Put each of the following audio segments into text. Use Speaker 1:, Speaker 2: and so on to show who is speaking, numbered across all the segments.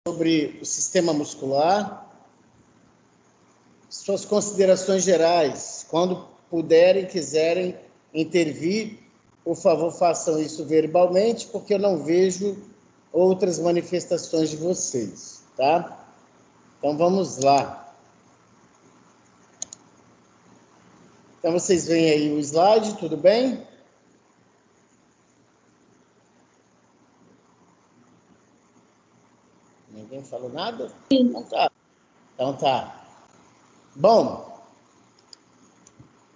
Speaker 1: sobre o sistema muscular, suas considerações gerais. Quando puderem, quiserem intervir, por favor, façam isso verbalmente, porque eu não vejo outras manifestações de vocês, tá? Então, vamos lá. Então, vocês veem aí o slide, tudo bem? Ninguém falou nada?
Speaker 2: Sim.
Speaker 1: Então tá. Bom,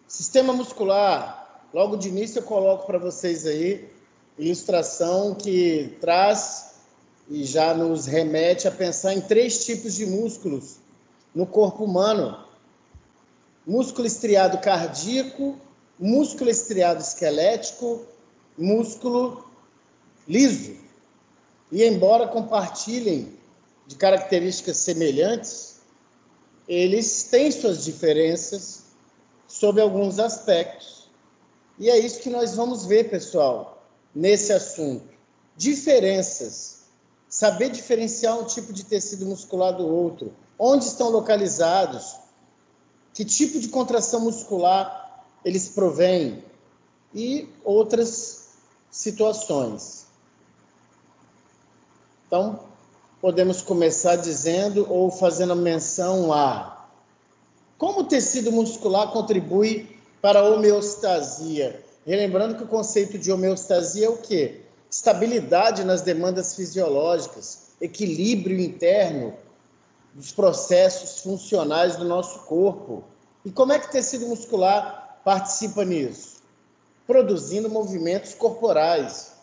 Speaker 1: sistema muscular, logo de início eu coloco para vocês aí ilustração que traz e já nos remete a pensar em 3 tipos de músculos no corpo humano: músculo estriado cardíaco, músculo estriado esquelético, músculo liso. E embora compartilhem de características semelhantes, eles têm suas diferenças sobre alguns aspectos. E é isso que nós vamos ver, pessoal, nesse assunto. Diferenças. Saber diferenciar um tipo de tecido muscular do outro. Onde estão localizados. Que tipo de contração muscular eles provêm. E outras situações. Então, podemos começar dizendo ou fazendo menção a como o tecido muscular contribui para a homeostasia. Relembrando que o conceito de homeostasia é o quê? Estabilidade nas demandas fisiológicas, equilíbrio interno dos processos funcionais do nosso corpo. E como é que o tecido muscular participa nisso? Produzindo movimentos corporais.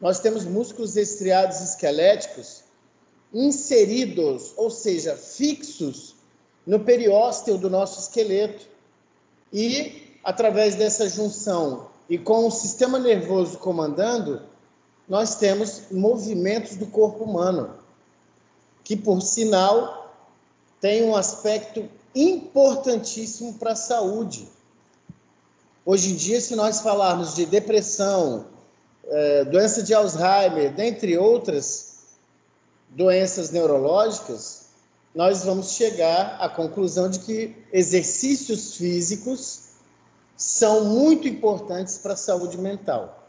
Speaker 1: Nós temos músculos estriados esqueléticos inseridos, ou seja, fixos no periósteo do nosso esqueleto. E, através dessa junção e com o sistema nervoso comandando, nós temos movimentos do corpo humano, que, por sinal, tem um aspecto importantíssimo para a saúde. Hoje em dia, se nós falarmos de depressão, doença de Alzheimer, dentre outras doenças neurológicas, nós vamos chegar à conclusão de que exercícios físicos são muito importantes para a saúde mental.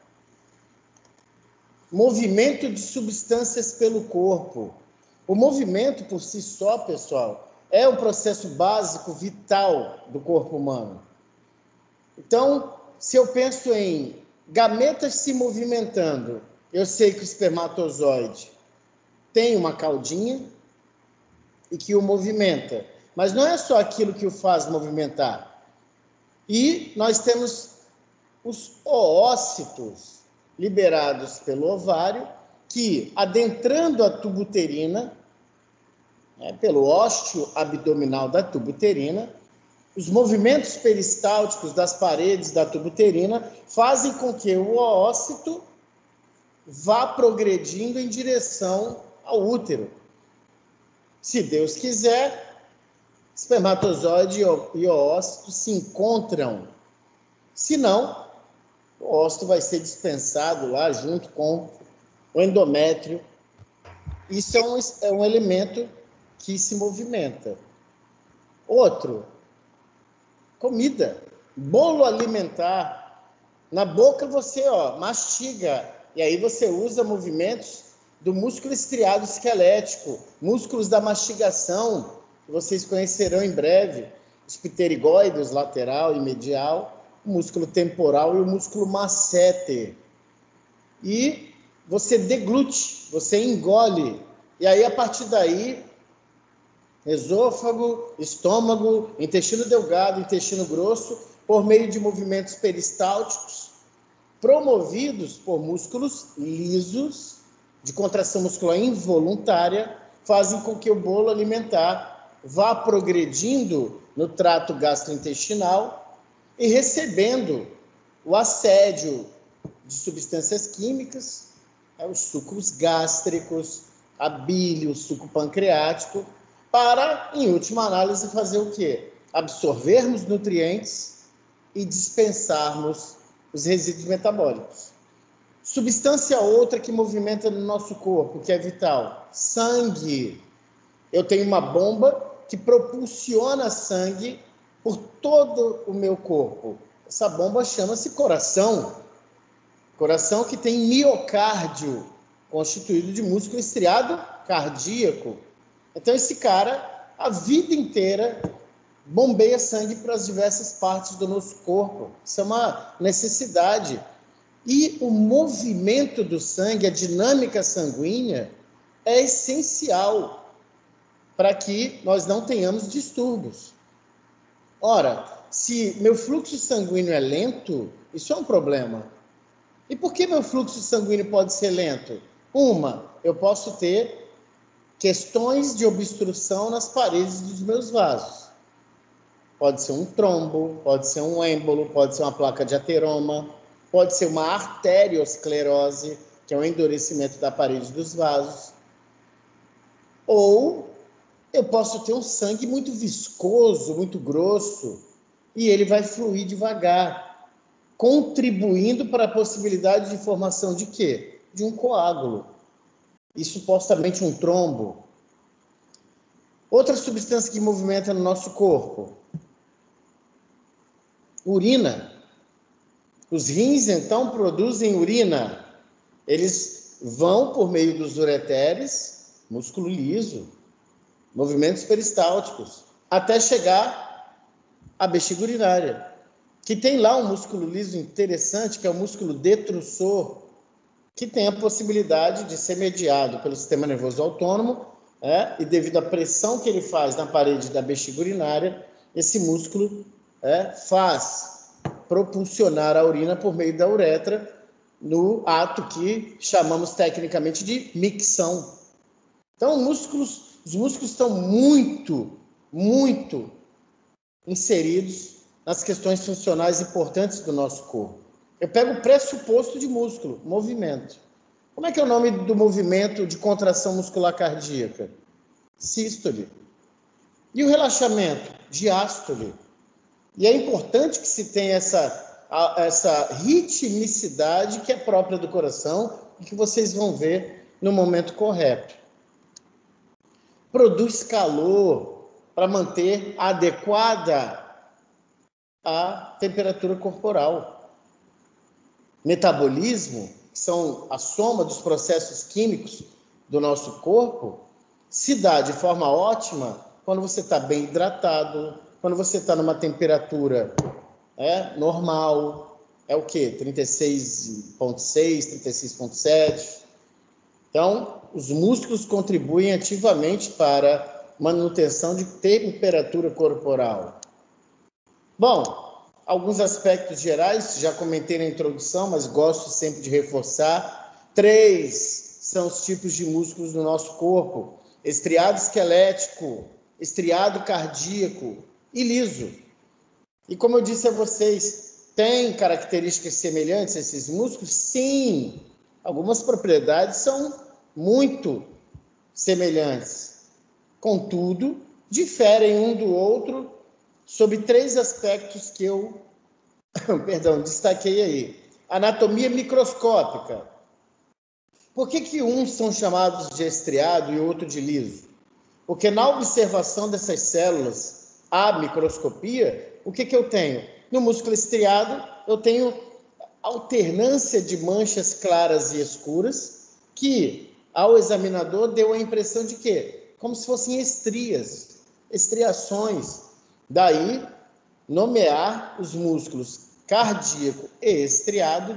Speaker 1: Movimento de substâncias pelo corpo. O movimento por si só, pessoal, é um processo básico, vital do corpo humano. Então, se eu penso em gametas se movimentando, eu sei que o espermatozoide tem uma caudinha e que o movimenta. Mas não é só aquilo que o faz movimentar. E nós temos os oócitos liberados pelo ovário, que, adentrando a tuba uterina, pelo ósteo abdominal da tuba uterina, os movimentos peristálticos das paredes da tuba uterina fazem com que o oócito vá progredindo em direção ao útero. Se Deus quiser, espermatozoide e oócito se encontram. Se não, o ócito vai ser dispensado lá junto com o endométrio. Isso é um elemento que se movimenta. Outro, comida, bolo alimentar. Na boca você mastiga, e aí você usa movimentos do músculo estriado esquelético, músculos da mastigação, que vocês conhecerão em breve, os pterigóides lateral e medial, o músculo temporal e o músculo masseter. E você deglute, você engole, e aí a partir daí, esôfago, estômago, intestino delgado, intestino grosso, por meio de movimentos peristálticos, promovidos por músculos lisos, de contração muscular involuntária, fazem com que o bolo alimentar vá progredindo no trato gastrointestinal e recebendo o assédio de substâncias químicas, os sucos gástricos, a bile, o suco pancreático, para, em última análise, fazer o quê? Absorvermos nutrientes e dispensarmos os resíduos metabólicos. Substância outra que movimenta no nosso corpo, que é vital: sangue. Eu tenho uma bomba que propulsiona sangue por todo o meu corpo. Essa bomba chama-se coração. Coração que tem miocárdio, constituído de músculo estriado cardíaco. Então, esse cara, a vida inteira, bombeia sangue para as diversas partes do nosso corpo. Isso é uma necessidade. E o movimento do sangue, a dinâmica sanguínea, é essencial para que nós não tenhamos distúrbios. Ora, se meu fluxo sanguíneo é lento, isso é um problema. E por que meu fluxo sanguíneo pode ser lento? Eu posso ter questões de obstrução nas paredes dos meus vasos. Pode ser um trombo, pode ser um êmbolo, pode ser uma placa de ateroma, pode ser uma arteriosclerose, que é um endurecimento da parede dos vasos. Ou eu posso ter um sangue muito viscoso, muito grosso, e ele vai fluir devagar, contribuindo para a possibilidade de formação de quê? De um coágulo. E supostamente um trombo. Outra substância que movimenta no nosso corpo: urina. Os rins, então, produzem urina. Eles vão por meio dos ureteres, músculo liso, movimentos peristálticos, até chegar à bexiga urinária, que tem lá um músculo liso interessante, que é o músculo detrusor, que tem a possibilidade de ser mediado pelo sistema nervoso autônomo, e devido à pressão que ele faz na parede da bexiga urinária, esse músculo faz propulsionar a urina por meio da uretra no ato que chamamos tecnicamente de micção. Então, os músculos estão muito inseridos nas questões funcionais importantes do nosso corpo. Eu pego o pressuposto de músculo, movimento. Como é que é o nome do movimento de contração muscular cardíaca? Sístole. E o relaxamento? Diástole. E é importante que se tenha essa ritmicidade que é própria do coração e que vocês vão ver no momento correto. Produz calor para manter adequada a temperatura corporal. Metabolismo, que são a soma dos processos químicos do nosso corpo, se dá de forma ótima quando você está bem hidratado, quando você está numa temperatura normal, é o quê? 36,6, 36,7. Então, os músculos contribuem ativamente para a manutenção de temperatura corporal. Bom, alguns aspectos gerais, já comentei na introdução, mas gosto sempre de reforçar. 3 são os tipos de músculos do nosso corpo: estriado esquelético, estriado cardíaco e liso. E como eu disse a vocês, tem características semelhantes a esses músculos? Sim! Algumas propriedades são muito semelhantes. Contudo, diferem um do outro sob 3 aspectos que eu destaquei aí. Anatomia microscópica. Por que uns são chamados de estriado e outro de liso? Porque na observação dessas células, a microscopia, o que eu tenho? No músculo estriado, eu tenho alternância de manchas claras e escuras, que ao examinador deu a impressão de quê? Como se fossem estrias, estriações. Daí, nomear os músculos cardíaco e estriado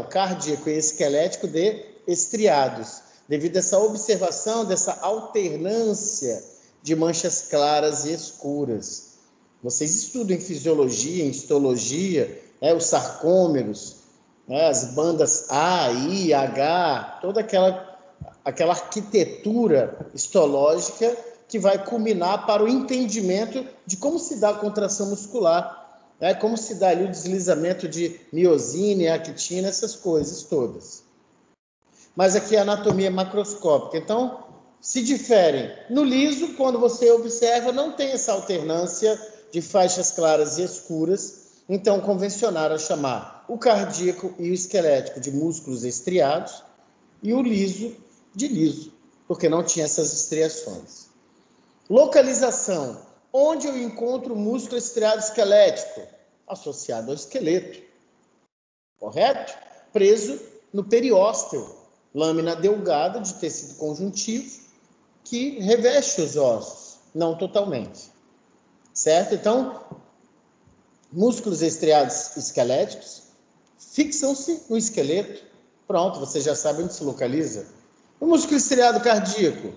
Speaker 1: cardíaco e esquelético de estriados, devido a essa observação dessa alternância de manchas claras e escuras. Vocês estudam em fisiologia, em histologia, os sarcômeros, as bandas A, I, H, toda aquela arquitetura histológica que vai culminar para o entendimento de como se dá a contração muscular, como se dá ali o deslizamento de miosina e actina, essas coisas todas. Mas aqui é a anatomia macroscópica. Então, se diferem. No liso, quando você observa, não tem essa alternância de faixas claras e escuras. Então, convencionaram a chamar o cardíaco e o esquelético de músculos estriados e o liso de liso, porque não tinha essas estriações. Localização. Onde eu encontro o músculo estriado esquelético? Associado ao esqueleto. Correto? Preso no periósteo, lâmina delgada de tecido conjuntivo que reveste os ossos, não totalmente. Certo? Então, músculos estriados esqueléticos fixam-se no esqueleto. Pronto, você já sabe onde se localiza. O músculo estriado cardíaco,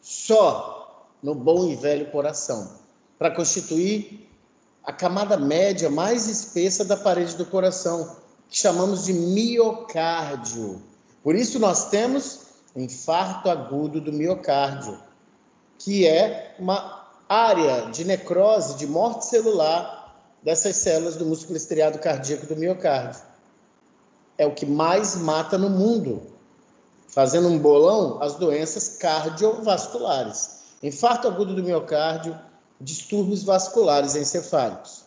Speaker 1: só no bom e velho coração, para constituir a camada média mais espessa da parede do coração, que chamamos de miocárdio. Por isso nós temos infarto agudo do miocárdio, que é uma área de necrose, de morte celular dessas células do músculo estriado cardíaco do miocárdio. É o que mais mata no mundo. Fazendo um bolão, as doenças cardiovasculares. Infarto agudo do miocárdio, distúrbios vasculares encefálicos.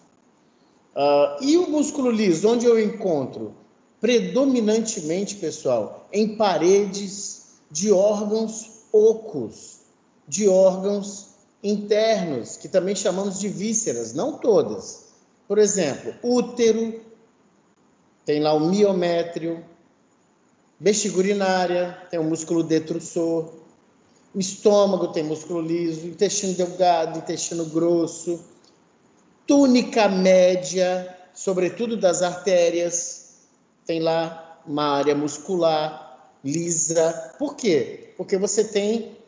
Speaker 1: E o músculo liso, onde eu encontro? Predominantemente, pessoal, em paredes de órgãos ocos, de órgãos internos, que também chamamos de vísceras, não todas. Por exemplo, útero, tem lá o miométrio, bexiga urinária, tem o músculo detrusor, o estômago tem músculo liso, intestino delgado, intestino grosso, túnica média, sobretudo das artérias, tem lá uma área muscular lisa. Por quê? Porque você tem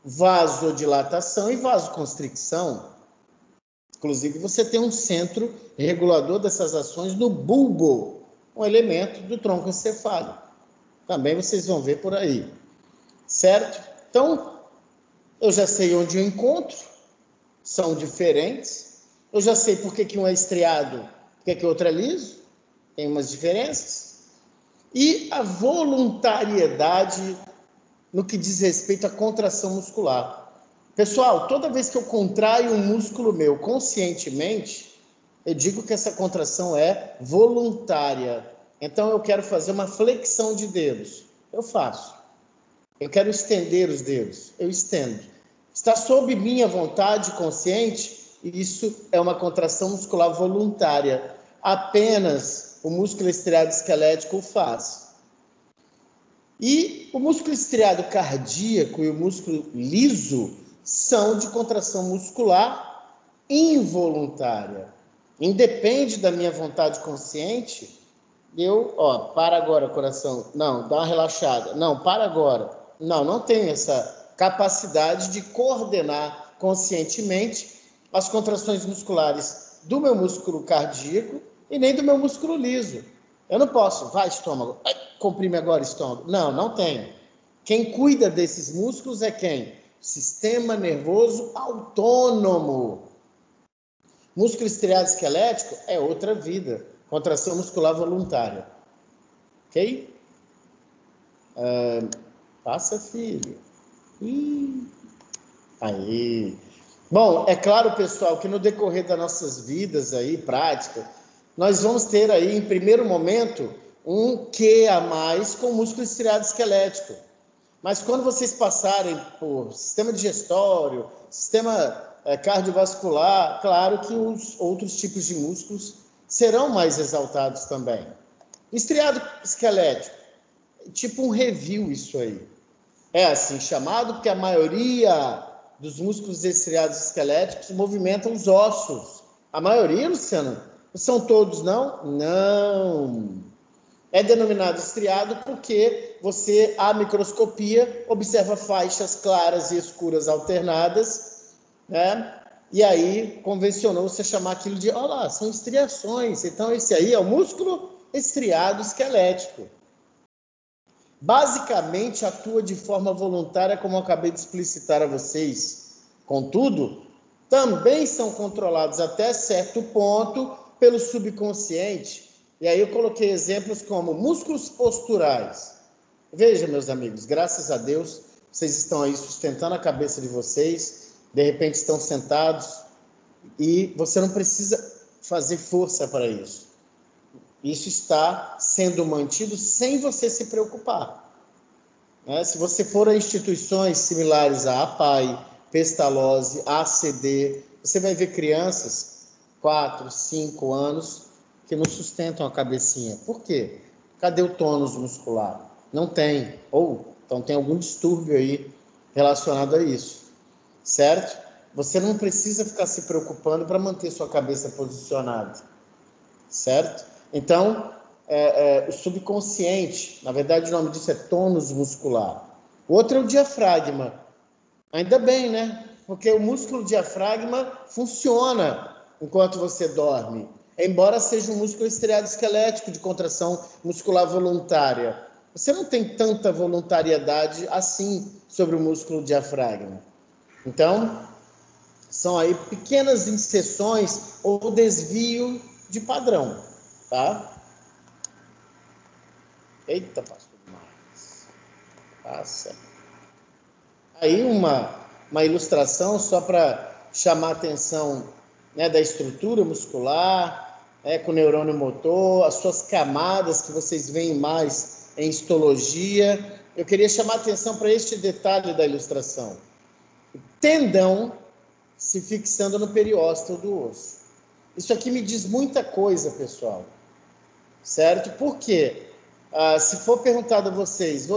Speaker 1: vasodilatação e vasoconstricção. Inclusive, você tem um centro regulador dessas ações no bulbo, um elemento do tronco encefálico. Também vocês vão ver por aí, certo? Então, eu já sei onde eu encontro, são diferentes. Eu já sei por que um é estriado, por que outro é liso, tem umas diferenças. E a voluntariedade no que diz respeito à contração muscular. Pessoal, toda vez que eu contraio um músculo meu conscientemente, eu digo que essa contração é voluntária. Então, eu quero fazer uma flexão de dedos. Eu faço. Eu quero estender os dedos. Eu estendo. Está sob minha vontade consciente? Isso é uma contração muscular voluntária. Apenas o músculo estriado esquelético o faz. E o músculo estriado cardíaco e o músculo liso são de contração muscular involuntária. Independe da minha vontade consciente, para agora, coração. Não, dá uma relaxada. Não, para agora. Não tenho essa capacidade de coordenar conscientemente as contrações musculares do meu músculo cardíaco e nem do meu músculo liso. Eu não posso, vai estômago, comprime agora estômago. Não tenho. Quem cuida desses músculos é quem? Sistema nervoso autônomo. Músculo estriado esquelético é outra vida. Contração muscular voluntária. Ok? Passa, filho. Aí. Bom, é claro, pessoal, que no decorrer das nossas vidas aí, prática, nós vamos ter aí, em primeiro momento, um quê a mais com músculo estriado esquelético. Mas quando vocês passarem por sistema digestório, sistema cardiovascular, claro que os outros tipos de músculos serão mais exaltados também. Estriado esquelético, tipo um review isso aí. É assim chamado porque a maioria dos músculos estriados esqueléticos movimentam os ossos. A maioria, Luciano, são todos, não? Não. É denominado estriado porque você, à microscopia, observa faixas claras e escuras alternadas, né? E aí convencionou-se a chamar aquilo de, olha lá, são estriações. Então, esse aí é o músculo estriado esquelético. Basicamente, atua de forma voluntária, como eu acabei de explicitar a vocês. Contudo, também são controlados até certo ponto pelo subconsciente. E aí eu coloquei exemplos como músculos posturais. Veja, meus amigos, graças a Deus, vocês estão aí sustentando a cabeça de vocês, de repente estão sentados, e você não precisa fazer força para isso. Isso está sendo mantido sem você se preocupar. Né? Se você for a instituições similares à APAE, Pestalozzi, ACD, você vai ver crianças, 4, 5 anos, que não sustentam a cabecinha. Por quê? Cadê o tônus muscular? Não tem. Ou então tem algum distúrbio aí relacionado a isso. Certo? Você não precisa ficar se preocupando para manter sua cabeça posicionada. Certo? Então, o subconsciente, na verdade o nome disso é tônus muscular. O outro é o diafragma. Ainda bem, né? Porque o músculo diafragma funciona enquanto você dorme, embora seja um músculo estriado esquelético de contração muscular voluntária. Você não tem tanta voluntariedade assim sobre o músculo diafragma. Então, são aí pequenas inserções ou desvio de padrão, tá? Eita, passou demais. Passa. Aí uma ilustração só para chamar a atenção, né, da estrutura muscular, com o neurônio motor, as suas camadas que vocês veem mais em histologia. Eu queria chamar a atenção para este detalhe da ilustração. O tendão se fixando no periósteo do osso. Isso aqui me diz muita coisa, pessoal. Certo? Por quê? Se for perguntado a vocês,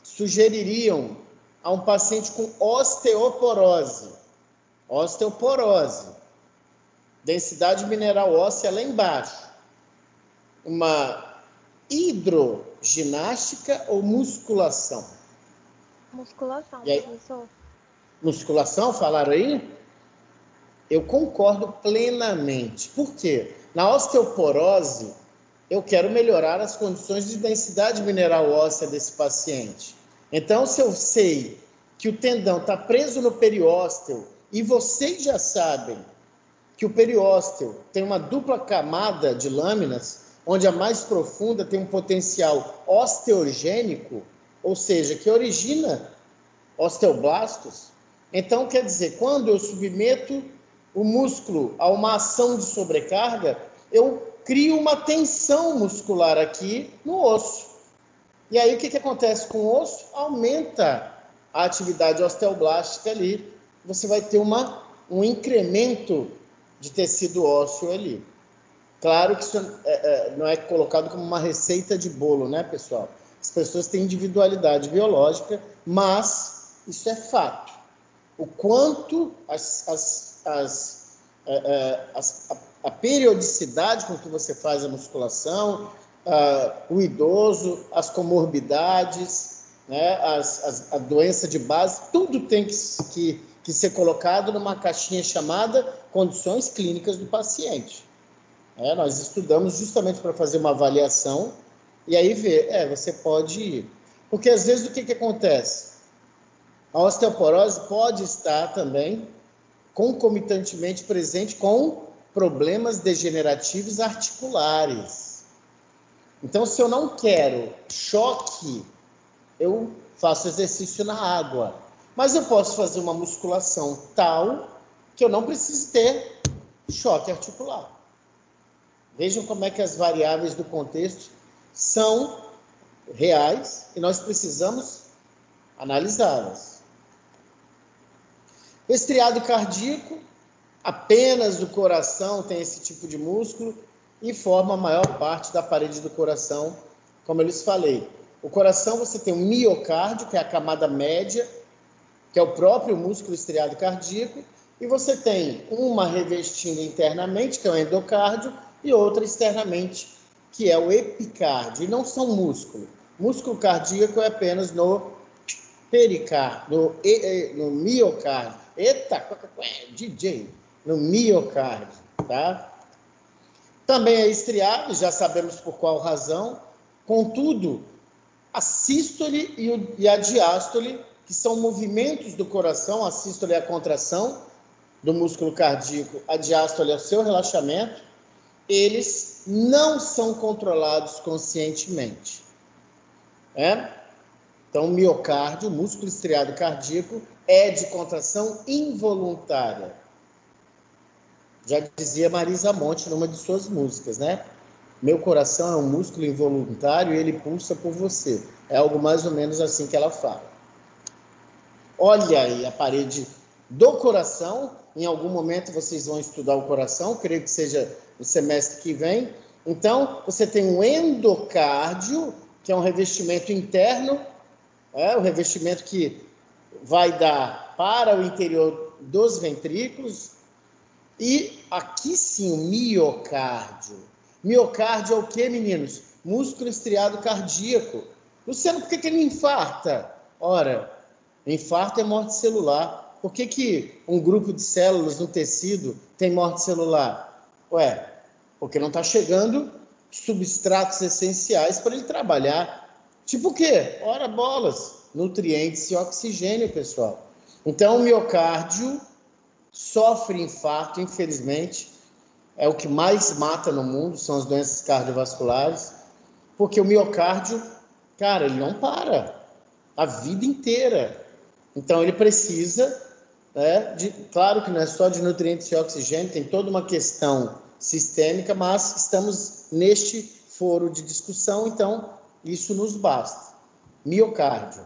Speaker 1: sugeririam a um paciente com osteoporose, densidade mineral óssea lá embaixo, uma hidroginástica ou musculação?
Speaker 2: Musculação,
Speaker 1: E aí,
Speaker 2: professor.
Speaker 1: musculação, falaram aí? Eu concordo plenamente. Por quê? Na osteoporose, eu quero melhorar as condições de densidade mineral óssea desse paciente. Então, se eu sei que o tendão está preso no periósteo, e vocês já sabem que o periósteo tem uma dupla camada de lâminas, onde a mais profunda tem um potencial osteogênico, ou seja, que origina osteoblastos. Então, quer dizer, quando eu submeto o músculo a uma ação de sobrecarga, eu crio uma tensão muscular aqui no osso. E aí o que acontece com o osso? Aumenta a atividade osteoblástica ali. Você vai ter um incremento de tecido ósseo ali. Claro que isso não é colocado como uma receita de bolo, né, pessoal? As pessoas têm individualidade biológica, mas isso é fato. O quanto a periodicidade com que você faz a musculação, o idoso, as comorbidades, né, a doença de base, tudo tem que ser colocado numa caixinha chamada condições clínicas do paciente. Nós estudamos justamente para fazer uma avaliação e aí ver, você pode ir. Porque às vezes o que acontece? A osteoporose pode estar também concomitantemente presente com problemas degenerativos articulares. Então, se eu não quero choque, eu faço exercício na água. Mas eu posso fazer uma musculação tal que eu não preciso ter choque articular. Vejam como é que as variáveis do contexto são reais e nós precisamos analisá-las. O estriado cardíaco, apenas o coração tem esse tipo de músculo e forma a maior parte da parede do coração, como eu lhes falei. O coração você tem o miocárdio, que é a camada média, que é o próprio músculo estriado cardíaco, e você tem uma revestindo internamente, que é o endocárdio, e outra externamente, que é o epicárdio, e não são músculo. Músculo cardíaco é apenas no pericárdio, no miocárdio. Eita, DJ, no miocárdio, tá? Também é estriado, já sabemos por qual razão. Contudo, a sístole e a diástole, que são movimentos do coração, a sístole é a contração do músculo cardíaco, a diástole é o seu relaxamento, eles não são controlados conscientemente. Então, o miocárdio, o músculo estriado cardíaco, é de contração involuntária. Já dizia Marisa Monte numa de suas músicas, né? Meu coração é um músculo involuntário e ele pulsa por você. É algo mais ou menos assim que ela fala. Olha aí a parede do coração. Em algum momento vocês vão estudar o coração, creio que seja no semestre que vem. Então, você tem um endocárdio, que é um revestimento interno, o revestimento que vai dar para o interior dos ventrículos. E aqui sim, o miocárdio. Miocárdio é o que, meninos? Músculo estriado cardíaco. Luciano, por que ele infarta? Ora, infarto é morte celular. Por que um grupo de células no tecido tem morte celular? Ué, porque não está chegando substratos essenciais para ele trabalhar. Tipo o quê? Ora, bolas, nutrientes e oxigênio, pessoal. Então, o miocárdio sofre infarto, infelizmente, é o que mais mata no mundo, são as doenças cardiovasculares, porque o miocárdio, cara, ele não para a vida inteira. Então, ele precisa, claro que não é só de nutrientes e oxigênio, tem toda uma questão sistêmica, mas estamos neste foro de discussão, então isso nos basta. Miocárdio.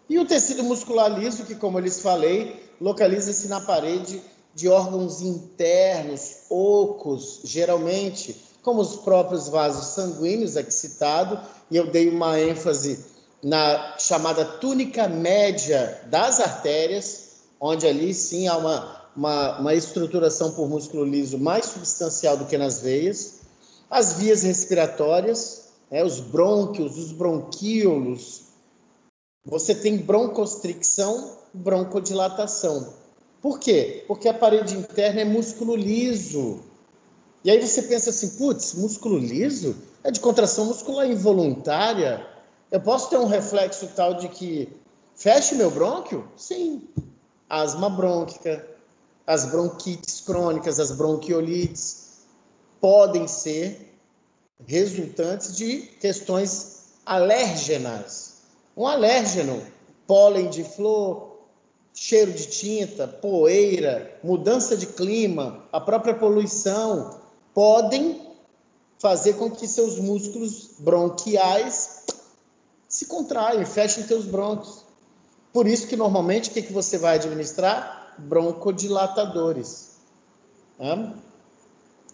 Speaker 1: E o tecido muscular liso, que, como eu lhes falei, localiza-se na parede de órgãos internos, ocos, geralmente, como os próprios vasos sanguíneos, aqui citado, e eu dei uma ênfase na chamada túnica média das artérias, onde ali sim há uma estruturação por músculo liso mais substancial do que nas veias, as vias respiratórias, os brônquios, os bronquíolos. Você tem broncostricção, broncodilatação. Por quê? Porque a parede interna é músculo liso. E aí você pensa assim, putz, músculo liso? É de contração muscular involuntária? Eu posso ter um reflexo tal de que feche meu brônquio? Sim. Asma brônquica, as bronquites crônicas, as bronquiolites, podem ser resultantes de questões alérgenas. Um alérgeno, pólen de flor, cheiro de tinta, poeira, mudança de clima, a própria poluição, podem fazer com que seus músculos bronquiais se contraiam, fechem seus brônquios. Por isso que normalmente o que você vai administrar? Broncodilatadores.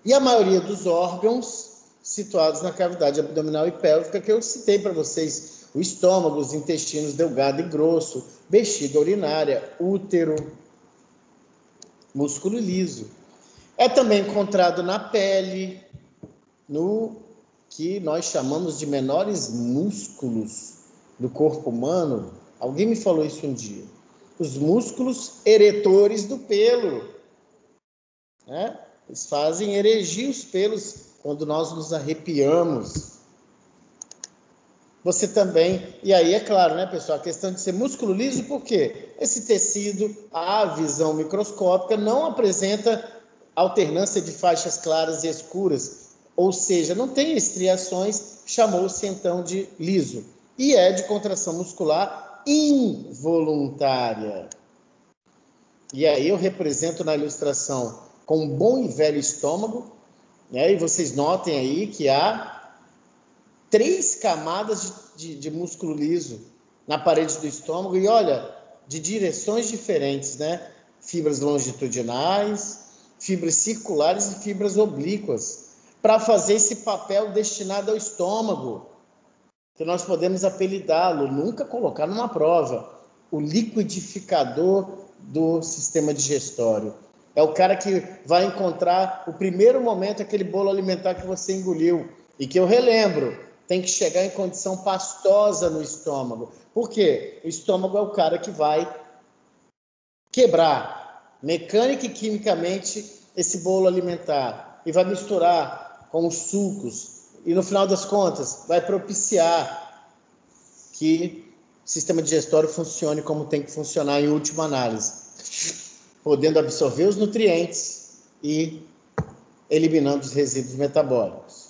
Speaker 1: E a maioria dos órgãos situados na cavidade abdominal e pélvica que eu citei para vocês, o estômago, os intestinos delgado e grosso, bexiga urinária, útero, músculo liso. É também encontrado na pele, no que nós chamamos de menores músculos do corpo humano. Alguém me falou isso um dia. Os músculos eretores do pelo. Eles fazem erigir os pelos quando nós nos arrepiamos. Você também, e aí é claro, né, pessoal, a questão de ser músculo liso, por quê? Esse tecido, à visão microscópica, não apresenta alternância de faixas claras e escuras, ou seja, não tem estriações, chamou-se então de liso. E é de contração muscular involuntária. E aí eu represento na ilustração com um bom e velho estômago, e vocês notem aí que há 3 camadas de músculo liso na parede do estômago e olha, de direções diferentes, né? Fibras longitudinais, fibras circulares e fibras oblíquas, para fazer esse papel destinado ao estômago, que nós podemos apelidá-lo, nunca colocar numa prova, o liquidificador do sistema digestório. É o cara que vai encontrar o primeiro momento, aquele bolo alimentar que você engoliu, e que eu relembro, tem que chegar em condição pastosa no estômago. Por quê? O estômago é o cara que vai quebrar mecânica e quimicamente esse bolo alimentar e vai misturar com os sucos e no final das contas vai propiciar que o sistema digestório funcione como tem que funcionar em última análise, podendo absorver os nutrientes e eliminando os resíduos metabólicos.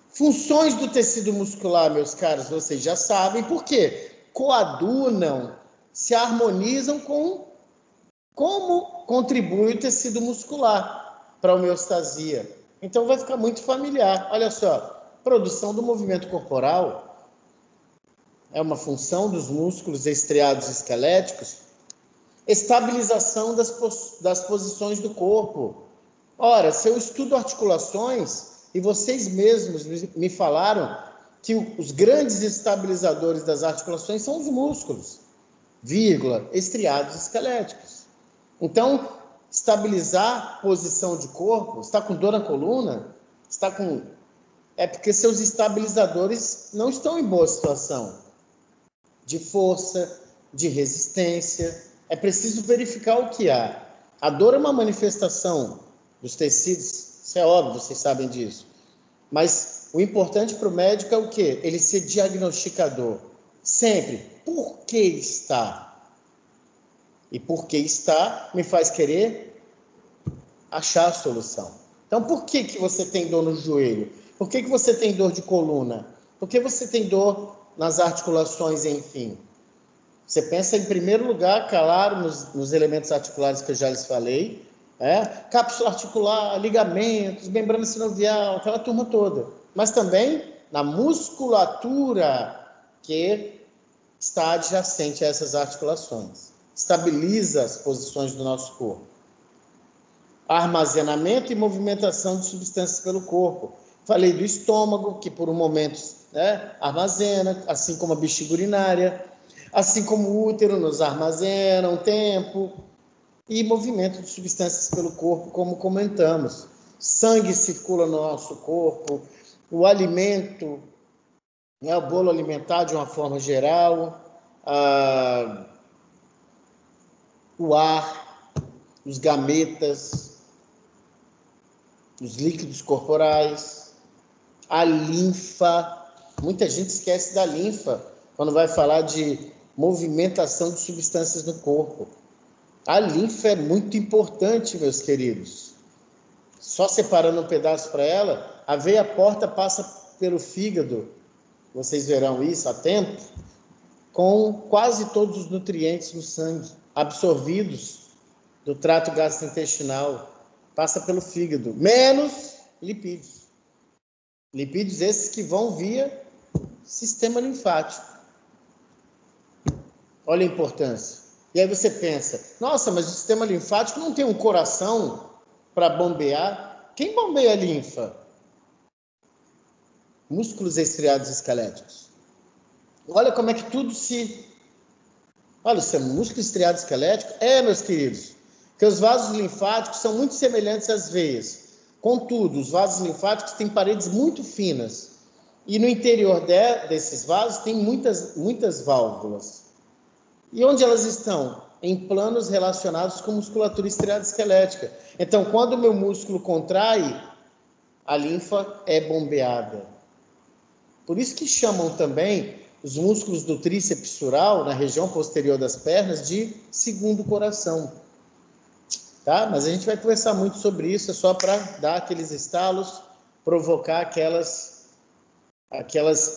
Speaker 1: Funções do tecido muscular, meus caros, vocês já sabem, por quê? Coadunam, se harmonizam com Como contribui o tecido muscular para a homeostasia? Então vai ficar muito familiar. Olha só, produção do movimento corporal é uma função dos músculos estriados esqueléticos, estabilização das posições do corpo. Ora, se eu estudo articulações, e vocês mesmos me falaram que os grandes estabilizadores das articulações são os músculos, estriados esqueléticos. Então, estabilizar posição de corpo, está com dor na coluna, é porque seus estabilizadores não estão em boa situação de força, de resistência. É preciso verificar o que há. A dor é uma manifestação dos tecidos, isso é óbvio, vocês sabem disso. Mas o importante para o médico é o quê? Ele ser diagnosticador. Sempre. Por que está? E por que está me faz querer achar a solução. Então, por que você tem dor no joelho? Por que você tem dor de coluna? Por que você tem dor nas articulações, enfim? Você pensa, em primeiro lugar, claro, nos elementos articulares que eu já lhes falei, cápsula articular, ligamentos, membrana sinovial, aquela turma toda. Mas também na musculatura que está adjacente a essas articulações. Estabiliza as posições do nosso corpo. Armazenamento e movimentação de substâncias pelo corpo. Falei do estômago, que por um momento armazena, assim como a bexiga urinária, assim como o útero nos armazena um tempo, e movimento de substâncias pelo corpo, como comentamos. Sangue circula no nosso corpo, o alimento, o bolo alimentar de uma forma geral, o ar, os gametas, os líquidos corporais, a linfa. Muita gente esquece da linfa quando vai falar de movimentação de substâncias no corpo. A linfa é muito importante, meus queridos. Só separando um pedaço para ela, a veia porta passa pelo fígado, vocês verão isso a tempo, com quase todos os nutrientes no sangue, absorvidos do trato gastrointestinal, passa pelo fígado, menos lipídios. Lipídios esses que vão via sistema linfático. Olha a importância. E aí você pensa, nossa, mas o sistema linfático não tem um coração para bombear? Quem bombeia a linfa? Músculos estriados esqueléticos. Olha como é que tudo se... Olha, isso é músculo estriado esquelético? Meus queridos, que os vasos linfáticos são muito semelhantes às veias. Contudo, os vasos linfáticos têm paredes muito finas. E no interior desses vasos tem muitas válvulas. E onde elas estão? Em planos relacionados com musculatura estriada esquelética. Então, quando o meu músculo contrai, a linfa é bombeada. Por isso que chamam também os músculos do tríceps sural, na região posterior das pernas, de segundo coração. Tá? Mas a gente vai conversar muito sobre isso, é só para dar aqueles estalos, provocar aquelas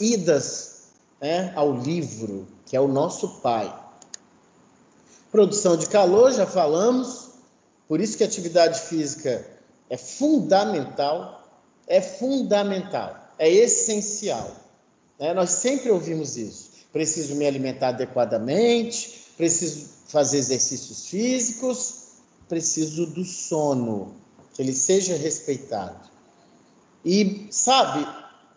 Speaker 1: idas ao livro, que é o nosso pai. Produção de calor, já falamos, por isso que a atividade física é fundamental, é essencial. Nós sempre ouvimos isso. Preciso me alimentar adequadamente, preciso fazer exercícios físicos, preciso do sono, que ele seja respeitado. E, sabe,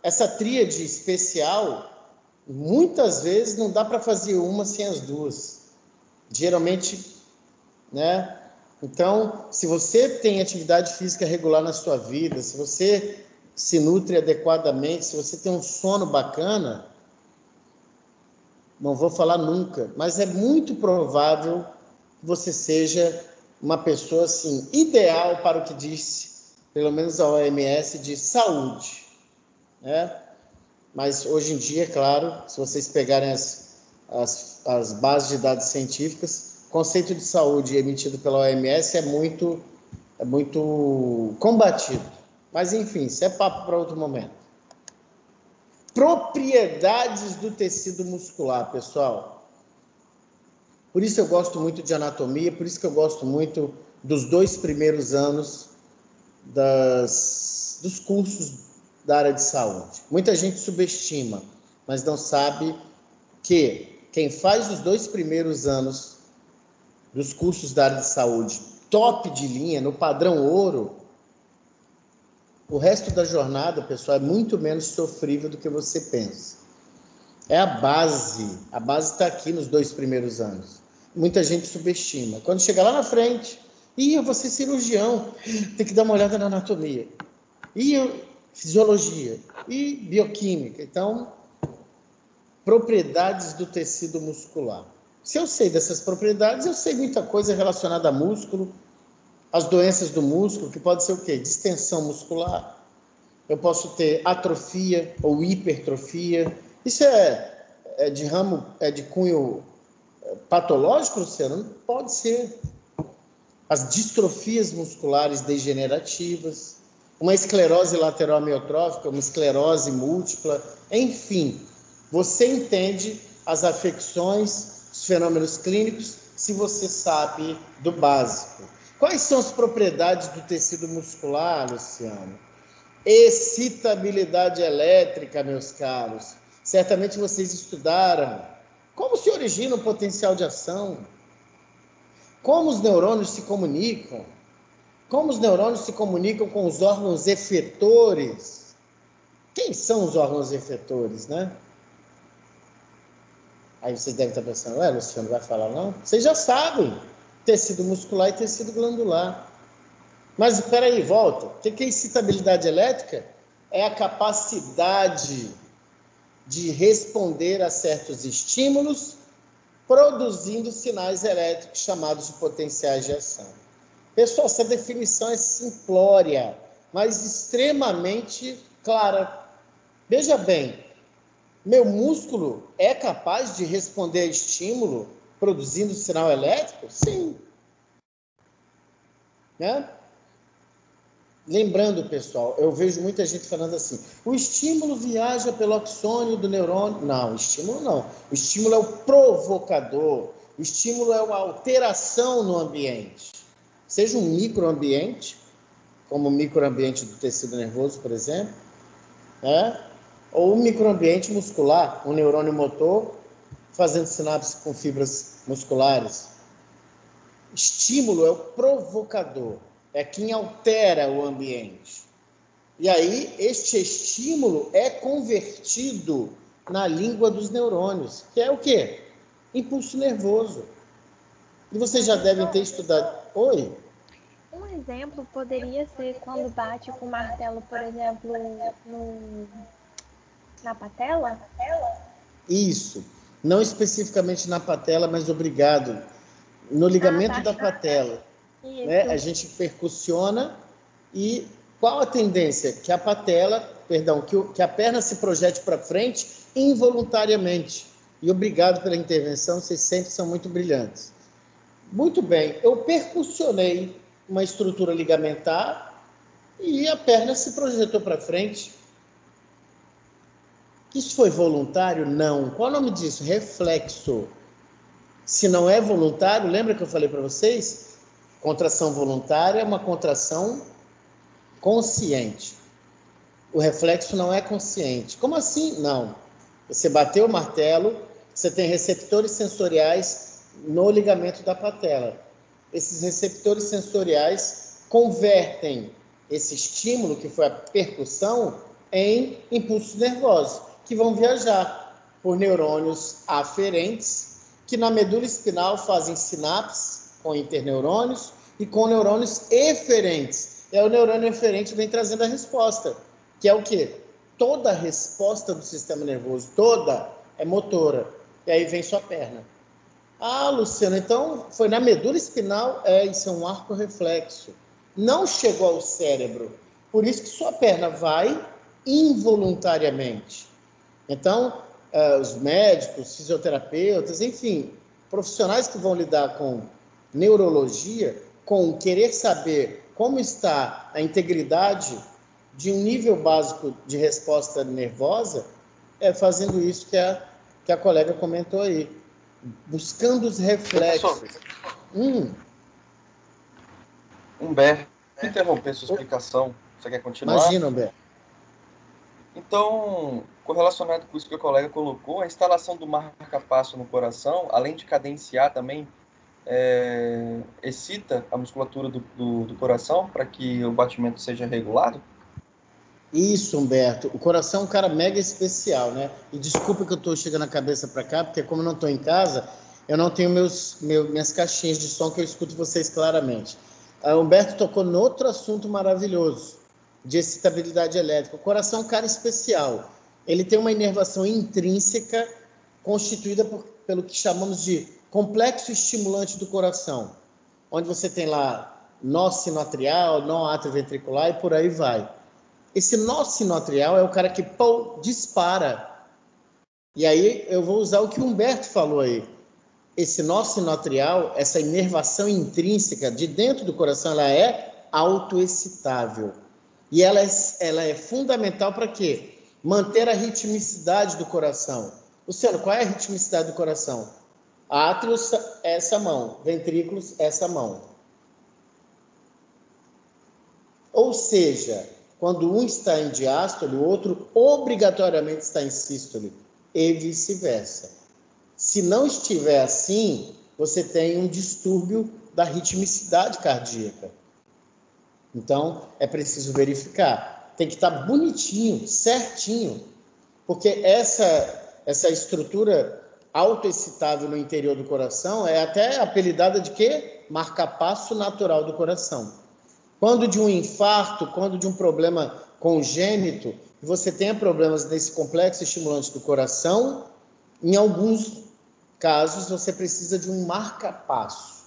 Speaker 1: essa tríade especial, muitas vezes não dá para fazer uma sem as duas. Geralmente, Então, se você tem atividade física regular na sua vida, se você se nutre adequadamente, se você tem um sono bacana, não vou falar nunca, mas é muito provável que você seja uma pessoa, assim, ideal para o que diz, pelo menos a OMS, de saúde, Mas hoje em dia, claro, se vocês pegarem as bases de dados científicas, o conceito de saúde emitido pela OMS é muito combatido. Mas, enfim, isso é papo para outro momento. Propriedades do tecido muscular, pessoal. Por isso eu gosto muito de anatomia, por isso que eu gosto muito dos 2 primeiros anos dos cursos da área de saúde. Muita gente subestima, mas não sabe que quem faz os 2 primeiros anos dos cursos da área de saúde, top de linha, no padrão ouro, o resto da jornada, pessoal, é muito menos sofrível do que você pensa. É a base está aqui nos 2 primeiros anos. Muita gente subestima. Quando chega lá na frente, eu vou ser cirurgião, tem que dar uma olhada na anatomia, fisiologia, e bioquímica. Então, propriedades do tecido muscular. Se eu sei dessas propriedades, eu sei muita coisa relacionada a músculo, as doenças do músculo, que pode ser o quê? Distensão muscular. Eu posso ter atrofia ou hipertrofia. Isso é de cunho patológico, Luciano? Não pode ser. As distrofias musculares degenerativas, uma esclerose lateral amiotrófica, uma esclerose múltipla, enfim, você entende as afecções, os fenômenos clínicos, se você sabe do básico. Quais são as propriedades do tecido muscular, Luciano? Excitabilidade elétrica, meus caros. Certamente vocês estudaram como se origina o potencial de ação, como os neurônios se comunicam, como os neurônios se comunicam com os órgãos efetores. Quem são os órgãos efetores, né? Aí vocês devem estar pensando, Luciano, vai falar não? Vocês já sabem, tecido muscular e tecido glandular. Mas espera aí, volta. O que é excitabilidade elétrica? É a capacidade de responder a certos estímulos, produzindo sinais elétricos chamados de potenciais de ação. Pessoal, essa definição é simplória, mas extremamente clara. Veja bem, meu músculo é capaz de responder a estímulo produzindo sinal elétrico? Sim. Né? Lembrando, pessoal, eu vejo muita gente falando assim, o estímulo viaja pelo axônio do neurônio. Não, o estímulo não. O estímulo é o provocador. O estímulo é a alteração no ambiente. Seja um microambiente, como o microambiente do tecido nervoso, por exemplo, né? Ou um microambiente muscular, um neurônio motor fazendo sinapse com fibras musculares. Estímulo é o provocador, é quem altera o ambiente. E aí, este estímulo é convertido na língua dos neurônios, que é o quê? Impulso nervoso. E vocês já devem ter estudado. Oi?
Speaker 2: Um exemplo poderia ser quando bate com o martelo, por exemplo, na patela?
Speaker 1: Isso. Não especificamente na patela, mas obrigado. No ligamento da patela. Né? A gente percussiona e qual a tendência? Que a patela, que a perna se projete para frente involuntariamente. E obrigado pela intervenção, vocês sempre são muito brilhantes. Muito bem, eu percussionei uma estrutura ligamentar e a perna se projetou para frente. Isso foi voluntário? Não. Qual é o nome disso? Reflexo. Se não é voluntário, lembra que eu falei para vocês? Contração voluntária é uma contração consciente. O reflexo não é consciente. Como assim? Não. Você bateu o martelo, você tem receptores sensoriais no ligamento da patela. Esses receptores sensoriais convertem esse estímulo, que foi a percussão, em impulsos nervosos, que vão viajar por neurônios aferentes, que na medula espinal fazem sinapses com interneurônios e com neurônios eferentes. E aí o neurônio eferente vem trazendo a resposta, que é o quê? Toda a resposta do sistema nervoso, toda, é motora. E aí vem sua perna. Ah, Luciano, então foi na medula espinal? Isso é um arco reflexo. Não chegou ao cérebro. Por isso que sua perna vai involuntariamente. Então, os médicos, fisioterapeutas, enfim, profissionais que vão lidar com neurologia, com querer saber como está a integridade de um nível básico de resposta nervosa, fazendo isso que a colega comentou aí. buscando os reflexos.
Speaker 3: Professor,
Speaker 1: Hum,
Speaker 3: Humberto, interromper sua explicação. Você quer continuar?
Speaker 1: imagina, Humberto.
Speaker 3: Então, correlacionado com isso que o colega colocou, a instalação do marca-passo no coração, além de cadenciar também, excita a musculatura do coração para que o batimento seja regulado?
Speaker 1: Isso, Humberto. O coração é um cara mega especial, né? E desculpa que eu estou chegando a cabeça para cá, porque como eu não estou em casa, eu não tenho minhas caixinhas de som que eu escuto vocês claramente. O Humberto tocou no outro assunto maravilhoso, de excitabilidade elétrica. O coração é um cara especial. Ele tem uma inervação intrínseca constituída pelo que chamamos de complexo estimulante do coração, onde você tem lá nó sinoatrial, nó atrioventricular e por aí vai. Esse nó sinoatrial é o cara que dispara. E aí eu vou usar o que o Humberto falou aí. Esse nó sinoatrial, essa inervação intrínseca de dentro do coração, ela é autoexcitável. E ela é fundamental para quê? Manter a ritmicidade do coração. Luciano, qual é a ritmicidade do coração? Átrios, essa mão. Ventrículos, essa mão. Ou seja, quando um está em diástole, o outro obrigatoriamente está em sístole, e vice-versa. Se não estiver assim, você tem um distúrbio da ritmicidade cardíaca. Então, é preciso verificar. Tem que estar bonitinho, certinho, porque essa estrutura autoexcitável no interior do coração é até apelidada de quê? Marca-passo natural do coração. Quando de um infarto, quando de um problema congênito, você tenha problemas nesse complexo estimulante do coração, em alguns casos você precisa de um marca-passo,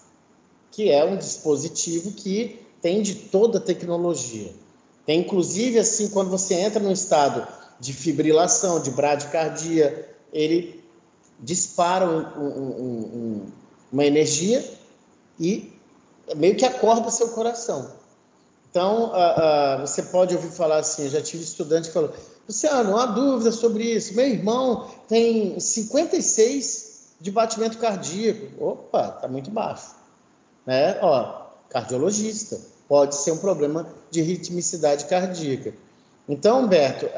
Speaker 1: que é um dispositivo que tem de toda a tecnologia. Tem inclusive assim, quando você entra num estado de fibrilação, de bradicardia, ele dispara uma energia e meio que acorda seu coração. Então, você pode ouvir falar assim, eu já tive estudante que falou, Luciano, não há dúvida sobre isso, meu irmão tem 56 de batimento cardíaco. Opa, está muito baixo. Né? Cardiologista, pode ser um problema de ritmicidade cardíaca. Então, Humberto,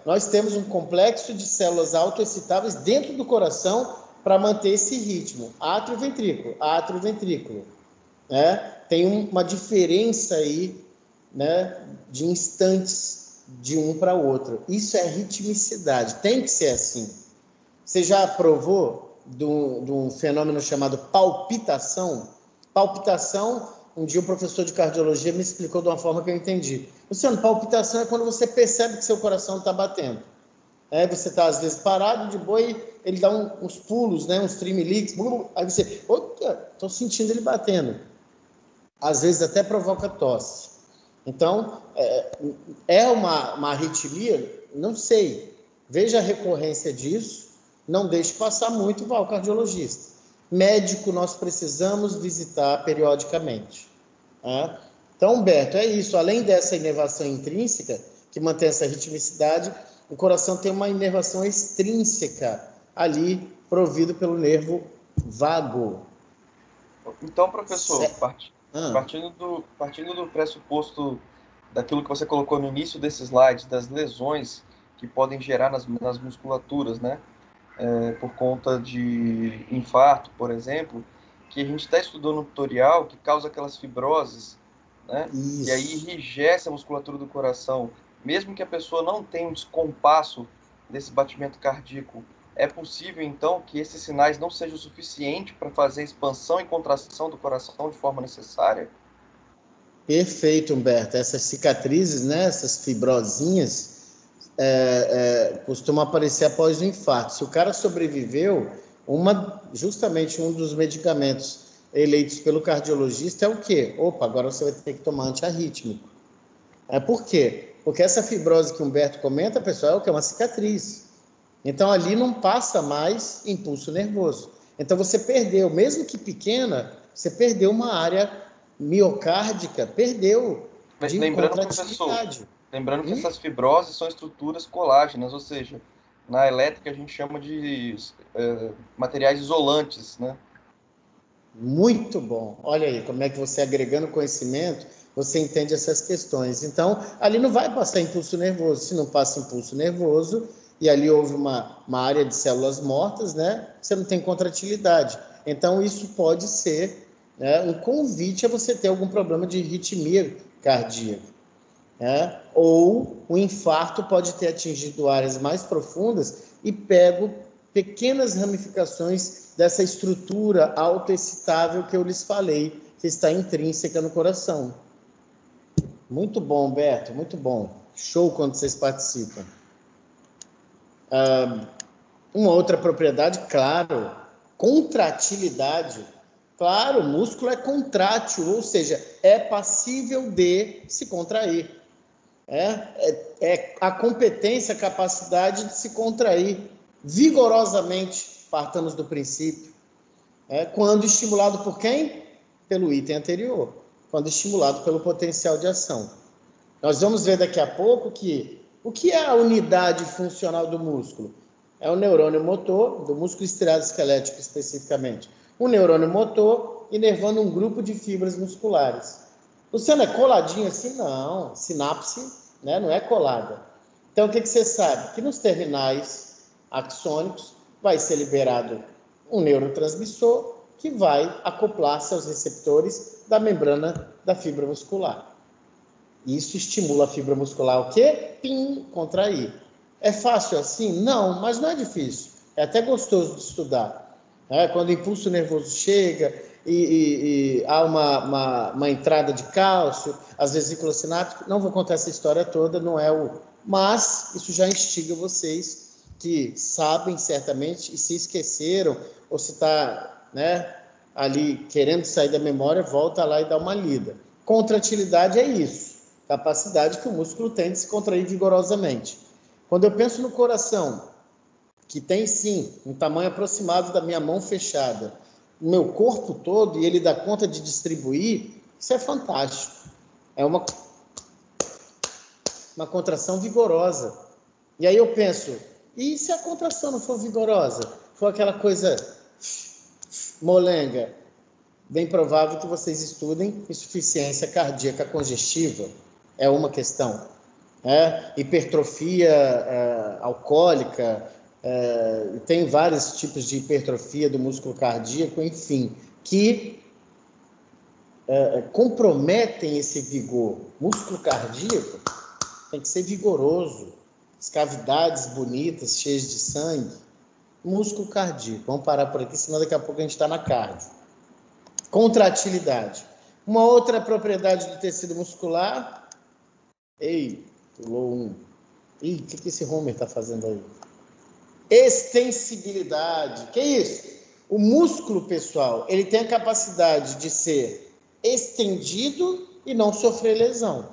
Speaker 1: nós temos um complexo de células autoexcitáveis dentro do coração para manter esse ritmo, átrio-ventrículo, átrio-ventrículo. Né? Tem uma diferença aí, né, de instantes de um para o outro. Isso é ritmicidade, tem que ser assim. Você já provou de um fenômeno chamado palpitação? Palpitação, um dia o professor de cardiologia me explicou de uma forma que eu entendi. Luciano, palpitação é quando você percebe que seu coração está batendo. Você está, às vezes, parado de boa e ele dá uns pulos, né, uns tremeliques, aí você, opa, estou sentindo ele batendo. Às vezes até provoca tosse. Então, é uma arritmia? Não sei. Veja a recorrência disso, não deixe passar muito, vá ao cardiologista. Médico, nós precisamos visitar periodicamente. Tá? Então, Humberto, é isso. Além dessa inervação intrínseca, que mantém essa ritmicidade, o coração tem uma inervação extrínseca, ali, provido pelo nervo vago.
Speaker 3: Então, professor, partindo do pressuposto daquilo que você colocou no início desse slide, das lesões que podem gerar nas musculaturas, né? Por conta de infarto, por exemplo, que a gente está estudando no tutorial, que causa aquelas fibroses, né?
Speaker 1: Isso.
Speaker 3: E aí enrijece a musculatura do coração. Mesmo que a pessoa não tenha um descompasso desse batimento cardíaco, é possível, então, que esses sinais não sejam suficientes para fazer a expansão e contração do coração de forma necessária?
Speaker 1: Perfeito, Humberto. Essas cicatrizes, né, essas fibrosinhas, costumam aparecer após o infarto. Se o cara sobreviveu, justamente um dos medicamentos eleitos pelo cardiologista é o quê? Opa, agora você vai ter que tomar antiarrítmico. Por quê? Porque essa fibrose que o Humberto comenta, pessoal, é o que? É uma cicatriz. Então, ali não passa mais impulso nervoso. Então, você perdeu, mesmo que pequena, você perdeu uma área miocárdica, perdeu de
Speaker 3: Lembrando, professor,
Speaker 1: contratividade.
Speaker 3: lembrando que essas fibroses são estruturas colágenas, ou seja, Na elétrica a gente chama de materiais isolantes, né?
Speaker 1: Muito bom. Olha aí, como é que você, agregando conhecimento, você entende essas questões. Então, ali não vai passar impulso nervoso. Se não passa impulso nervoso, e ali houve uma área de células mortas, né? Você não tem contratilidade. Então, isso pode ser, né, um convite a você ter algum problema de arritmia cardíaca, né? Ou o infarto pode ter atingido áreas mais profundas e pego pequenas ramificações dessa estrutura autoexcitável que eu lhes falei, que está intrínseca no coração. Muito bom, Humberto, muito bom. Show quando vocês participam. Uma outra propriedade, claro, contratilidade. Claro, o músculo é contrátil, ou seja, é passível de se contrair. É a competência, a capacidade de se contrair vigorosamente, partamos do princípio. Quando estimulado por quem? Pelo item anterior. Quando estimulado pelo potencial de ação. Nós vamos ver daqui a pouco que o que é a unidade funcional do músculo? É o neurônio motor, do músculo estriado esquelético especificamente. Um neurônio motor inervando um grupo de fibras musculares. Luciano, é coladinho assim? Não, sinapse, né, não é colada. Então, o que você sabe? Que nos terminais axônicos vai ser liberado um neurotransmissor que vai acoplar-se aos receptores da membrana da fibra muscular. Isso estimula a fibra muscular o quê? Pim, contrair. É fácil assim? Não, mas não é difícil. É até gostoso de estudar. Quando o impulso nervoso chega e há uma entrada de cálcio, as vesículas sinápticas, não vou contar essa história toda, não é o... Mas isso já instiga vocês que sabem certamente e se esqueceram, ou se está, né, ali querendo sair da memória, volta lá e dá uma lida. Contratilidade é isso. Capacidade que o músculo tem de se contrair vigorosamente. Quando eu penso no coração, que tem sim um tamanho aproximado da minha mão fechada, o meu corpo todo, e ele dá conta de distribuir, isso é fantástico. É uma contração vigorosa. E aí eu penso, e se a contração não for vigorosa? For aquela coisa molenga? Bem provável que vocês estudem insuficiência cardíaca congestiva. É uma questão. Hipertrofia alcoólica, tem vários tipos de hipertrofia do músculo cardíaco, enfim, que comprometem esse vigor. Músculo cardíaco tem que ser vigoroso, as cavidades bonitas, cheias de sangue. Músculo cardíaco. Vamos parar por aqui, senão daqui a pouco a gente está na cardio. Contratilidade. Uma outra propriedade do tecido muscular. Ei, pulou um. Ih, o que esse Homer está fazendo aí? Extensibilidade. Que isso? O músculo, pessoal, ele tem a capacidade de ser estendido e não sofrer lesão.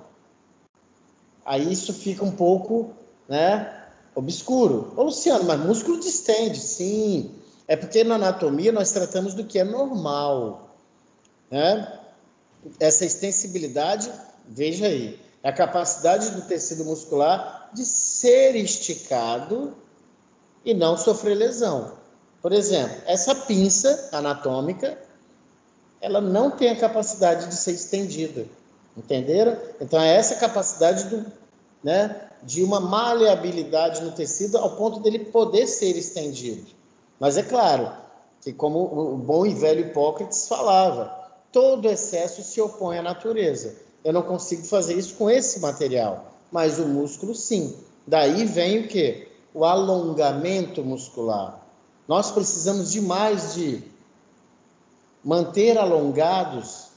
Speaker 1: Aí isso fica um pouco, né, obscuro. Ô, Luciano, mas músculo distende? Sim. É porque na anatomia nós tratamos do que é normal. Essa extensibilidade, veja aí, é a capacidade do tecido muscular de ser esticado e não sofrer lesão. Por exemplo, essa pinça anatômica, ela não tem a capacidade de ser estendida, entenderam? Então é essa capacidade de uma maleabilidade no tecido ao ponto dele poder ser estendido. Mas é claro que, como o bom e velho Hipócrates falava, todo excesso se opõe à natureza. Eu não consigo fazer isso com esse material, mas o músculo sim. Daí vem o quê? O alongamento muscular. Nós precisamos demais de manter alongados,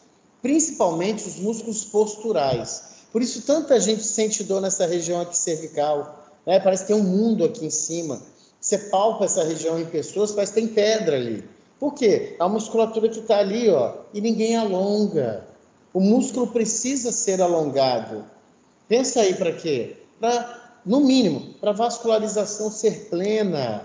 Speaker 1: principalmente os músculos posturais. Por isso tanta gente sente dor nessa região aqui cervical, né? Parece que tem um mundo aqui em cima. Você palpa essa região em pessoas, parece que tem pedra ali. Por quê? A musculatura que está ali, ó, e ninguém alonga. O músculo precisa ser alongado. Pensa aí para quê? No mínimo, para a vascularização ser plena,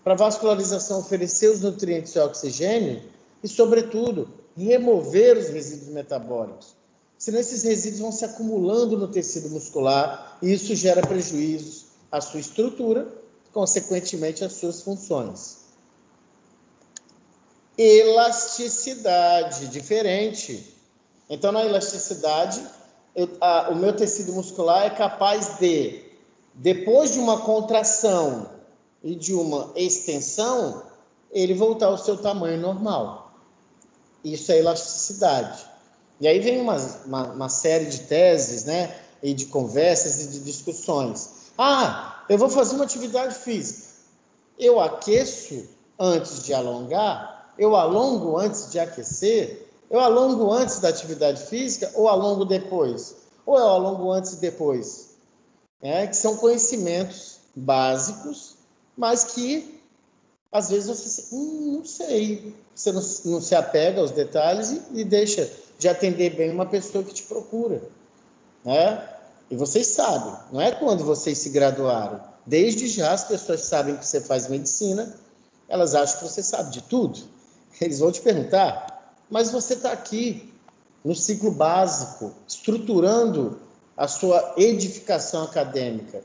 Speaker 1: para a vascularização oferecer os nutrientes e oxigênio e, sobretudo, remover os resíduos metabólicos. Senão esses resíduos vão se acumulando no tecido muscular e isso gera prejuízos à sua estrutura consequentemente, as suas funções. Elasticidade, diferente. Então, na elasticidade, o meu tecido muscular é capaz de, depois de uma contração e de uma extensão, ele voltar ao seu tamanho normal. Isso é elasticidade. E aí vem uma série de teses, né? E de conversas e de discussões. Eu vou fazer uma atividade física. Eu aqueço antes de alongar? Eu alongo antes de aquecer? Eu alongo antes da atividade física ou alongo depois? Ou eu alongo antes e depois? Que são conhecimentos básicos, mas que às vezes você não sei. Você não se apega aos detalhes e deixa de atender bem uma pessoa que te procura. E vocês sabem, não é quando vocês se graduaram. Desde já as pessoas sabem que você faz medicina, elas acham que você sabe de tudo. Eles vão te perguntar, mas você está aqui no ciclo básico, estruturando a sua edificação acadêmica.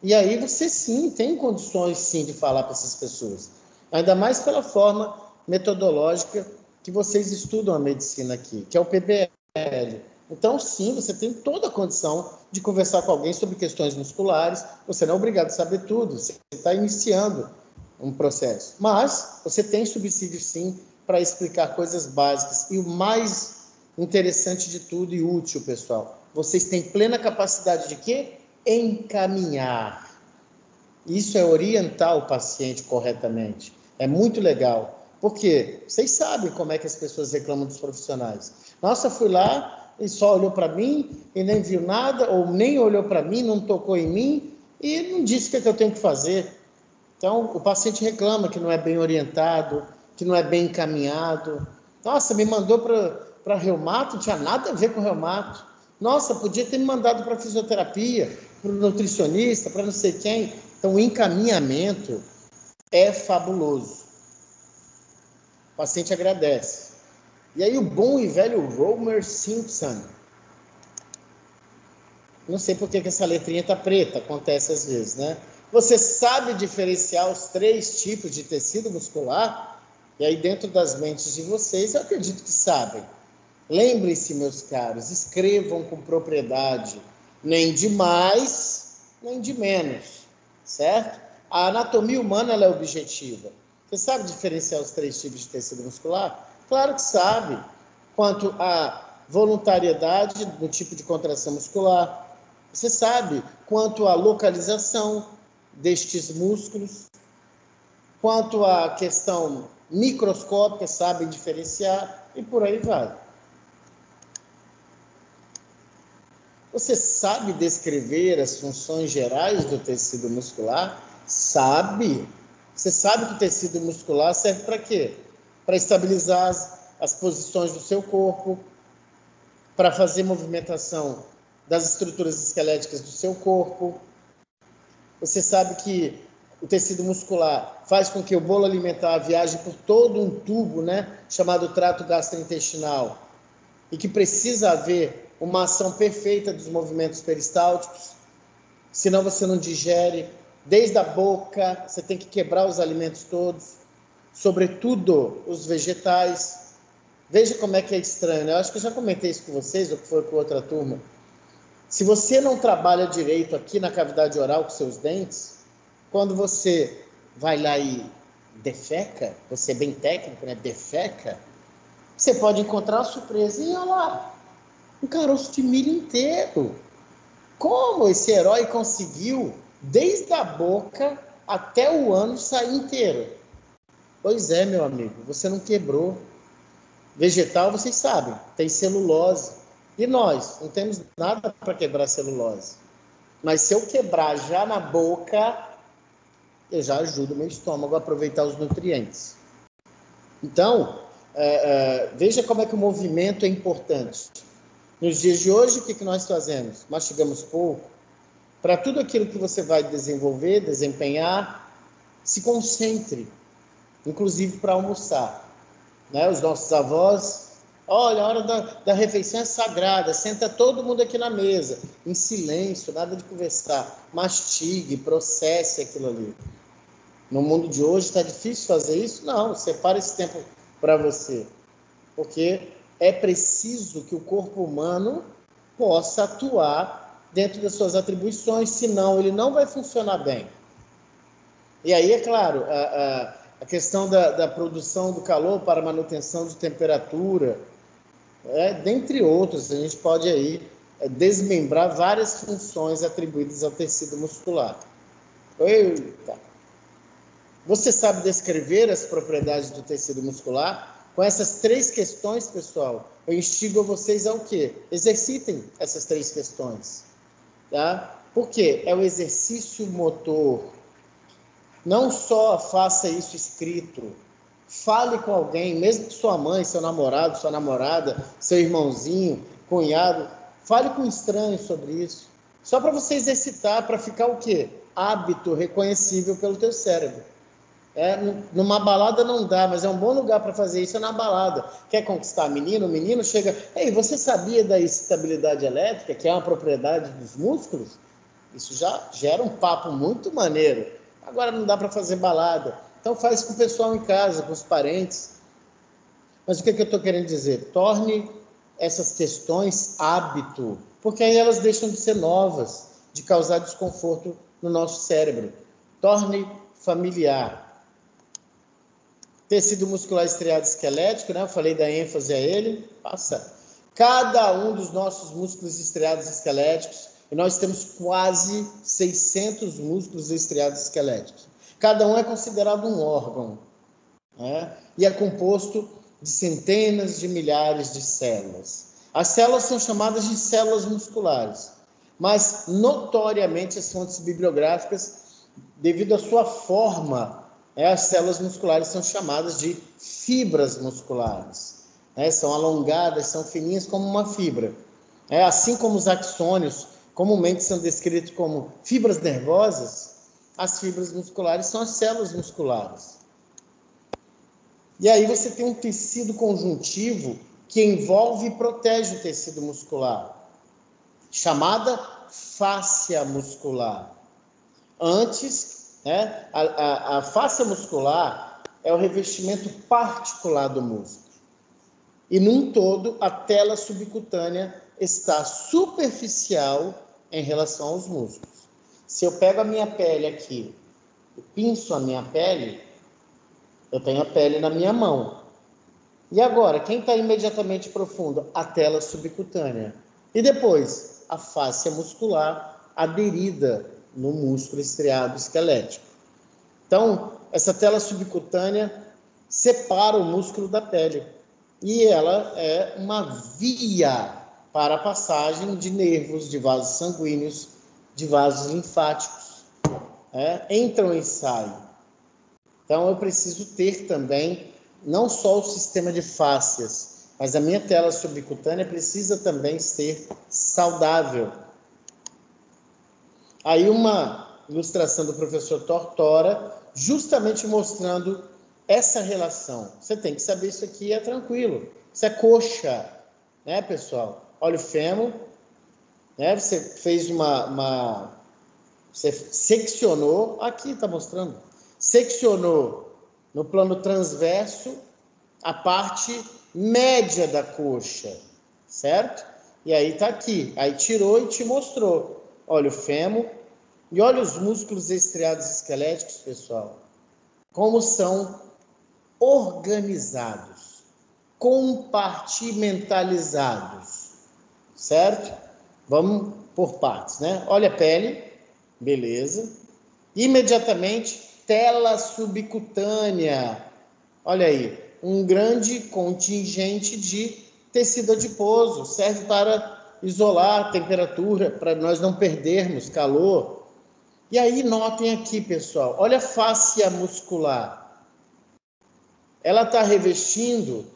Speaker 1: E aí você sim tem condições sim de falar para essas pessoas. Ainda mais pela forma metodológica que vocês estudam a medicina aqui, que é o PBL. Então, sim, você tem toda a condição de conversar com alguém sobre questões musculares. Você não é obrigado a saber tudo, você está iniciando um processo. Mas você tem subsídio, sim, para explicar coisas básicas. E o mais interessante de tudo e útil, pessoal, vocês têm plena capacidade de quê? Encaminhar. Isso é orientar o paciente corretamente. É muito legal. Porque vocês sabem como é que as pessoas reclamam dos profissionais. Nossa, fui lá e só olhou para mim e nem viu nada, ou nem olhou para mim, não tocou em mim e não disse o que eu tenho que fazer. Então, o paciente reclama que não é bem orientado, que não é bem encaminhado. Nossa, me mandou para reumato, não tinha nada a ver com reumato. Nossa, podia ter me mandado para fisioterapia, para o nutricionista, para não sei quem. Então, o encaminhamento é fabuloso. O paciente agradece. E aí o bom e velho Homer Simpson. Não sei por que essa letrinha está preta, acontece às vezes, né? Você sabe diferenciar os 3 tipos de tecido muscular? E aí dentro das mentes de vocês, eu acredito que sabem. Lembrem-se, meus caros, escrevam com propriedade. Nem de mais, nem de menos, certo? A anatomia humana ela é objetiva. Você sabe diferenciar os 3 tipos de tecido muscular? Claro que sabe. Quanto à voluntariedade do tipo de contração muscular, você sabe quanto à localização destes músculos, quanto à questão microscópica, sabem diferenciar e por aí vai. Você sabe descrever as funções gerais do tecido muscular? Sabe. Você sabe que o tecido muscular serve para quê? Para estabilizar as posições do seu corpo, para fazer movimentação das estruturas esqueléticas do seu corpo. Você sabe que o tecido muscular faz com que o bolo alimentar viaje por todo um tubo, né, chamado trato gastrointestinal, e que precisa haver uma ação perfeita dos movimentos peristálticos, senão você não digere. Desde a boca, você tem que quebrar os alimentos todos, sobretudo os vegetais. Veja como é que é estranho, né? Eu acho que eu já comentei isso com vocês, ou foi com outra turma. Se você não trabalha direito aqui na cavidade oral com seus dentes, quando você vai lá e defeca, você é bem técnico, né? Defeca, você pode encontrar uma surpresa. E olha lá, um caroço de milho inteiro. Como esse herói conseguiu, desde a boca até o ânus, sair inteiro? Pois é, meu amigo, você não quebrou. Vegetal, vocês sabem, tem celulose. E nós não temos nada para quebrar celulose. Mas se eu quebrar já na boca, eu já ajudo o meu estômago a aproveitar os nutrientes. Então, veja como é que o movimento é importante. Nos dias de hoje, o que nós fazemos? Mastigamos pouco. Para tudo aquilo que você vai desenvolver, desempenhar, se concentre, inclusive para almoçar. Né? Os nossos avós, olha, a hora da refeição é sagrada, senta todo mundo aqui na mesa, em silêncio, nada de conversar, mastigue, processe aquilo ali. No mundo de hoje está difícil fazer isso? Não, separa esse tempo para você. Porque é preciso que o corpo humano possa atuar dentro das suas atribuições, senão ele não vai funcionar bem. E aí, é claro, a questão da produção do calor para manutenção de temperatura, dentre outros, a gente pode aí desmembrar várias funções atribuídas ao tecido muscular. Eita. Você sabe descrever as propriedades do tecido muscular? Com essas 3 questões, pessoal, eu instigo vocês ao quê? Exercitem essas 3 questões. Tá? Por quê? É o exercício motor. Não só faça isso escrito. Fale com alguém, mesmo que sua mãe, seu namorado, sua namorada, seu irmãozinho, cunhado. Fale com um estranho sobre isso. Só para você exercitar, para ficar o quê? Hábito reconhecível pelo teu cérebro. Numa balada não dá, mas é um bom lugar para fazer isso, é na balada. Quer conquistar menino? O menino chega... Ei, você sabia da excitabilidade elétrica, que é uma propriedade dos músculos? Isso já gera um papo muito maneiro. Agora não dá para fazer balada. Então faz com o pessoal em casa, com os parentes. Mas o que eu estou querendo dizer? Torne essas questões hábito, porque aí elas deixam de ser novas, de causar desconforto no nosso cérebro. Torne familiar. Tecido muscular estriado esquelético, né? Eu falei da ênfase a ele. Passa. Cada um dos nossos músculos estriados esqueléticos, e nós temos quase 600 músculos estriados esqueléticos. Cada um é considerado um órgão, né? E é composto de centenas de milhares de células. As células são chamadas de células musculares, mas notoriamente as fontes bibliográficas, devido à sua forma, as células musculares são chamadas de fibras musculares. São alongadas, são fininhas como uma fibra. Assim como os axônios comumente são descritos como fibras nervosas, as fibras musculares são as células musculares. E aí você tem um tecido conjuntivo que envolve e protege o tecido muscular, chamada fáscia muscular. Antes, a fáscia muscular é o revestimento particular do músculo. E, num todo, a tela subcutânea está superficial em relação aos músculos. Se eu pego a minha pele aqui e pinço a minha pele, eu tenho a pele na minha mão. E agora, quem está imediatamente profundo? A tela subcutânea. E depois, a fáscia muscular aderida no músculo estriado esquelético. Então, essa tela subcutânea separa o músculo da pele. E ela é uma via para a passagem de nervos, de vasos sanguíneos, de vasos linfáticos. Entram e saem. Então, eu preciso ter também, não só o sistema de fáscias, mas a minha tela subcutânea precisa também ser saudável. Aí uma ilustração do professor Tortora, justamente mostrando essa relação. Você tem que saber isso aqui, é tranquilo. Isso é coxa, né, pessoal? Olha o fêmur, né? Você fez você seccionou, aqui está mostrando, seccionou no plano transverso a parte média da coxa, certo? E aí está aqui, aí tirou e te mostrou. Olha o fêmur e olha os músculos estriados esqueléticos, pessoal, como são organizados, compartimentalizados, certo? Vamos por partes, né? Olha a pele, beleza. Imediatamente, tela subcutânea. Olha aí, um grande contingente de tecido adiposo, serve para isolar a temperatura, para nós não perdermos calor. E aí, notem aqui, pessoal, olha a fáscia muscular. Ela está revestindo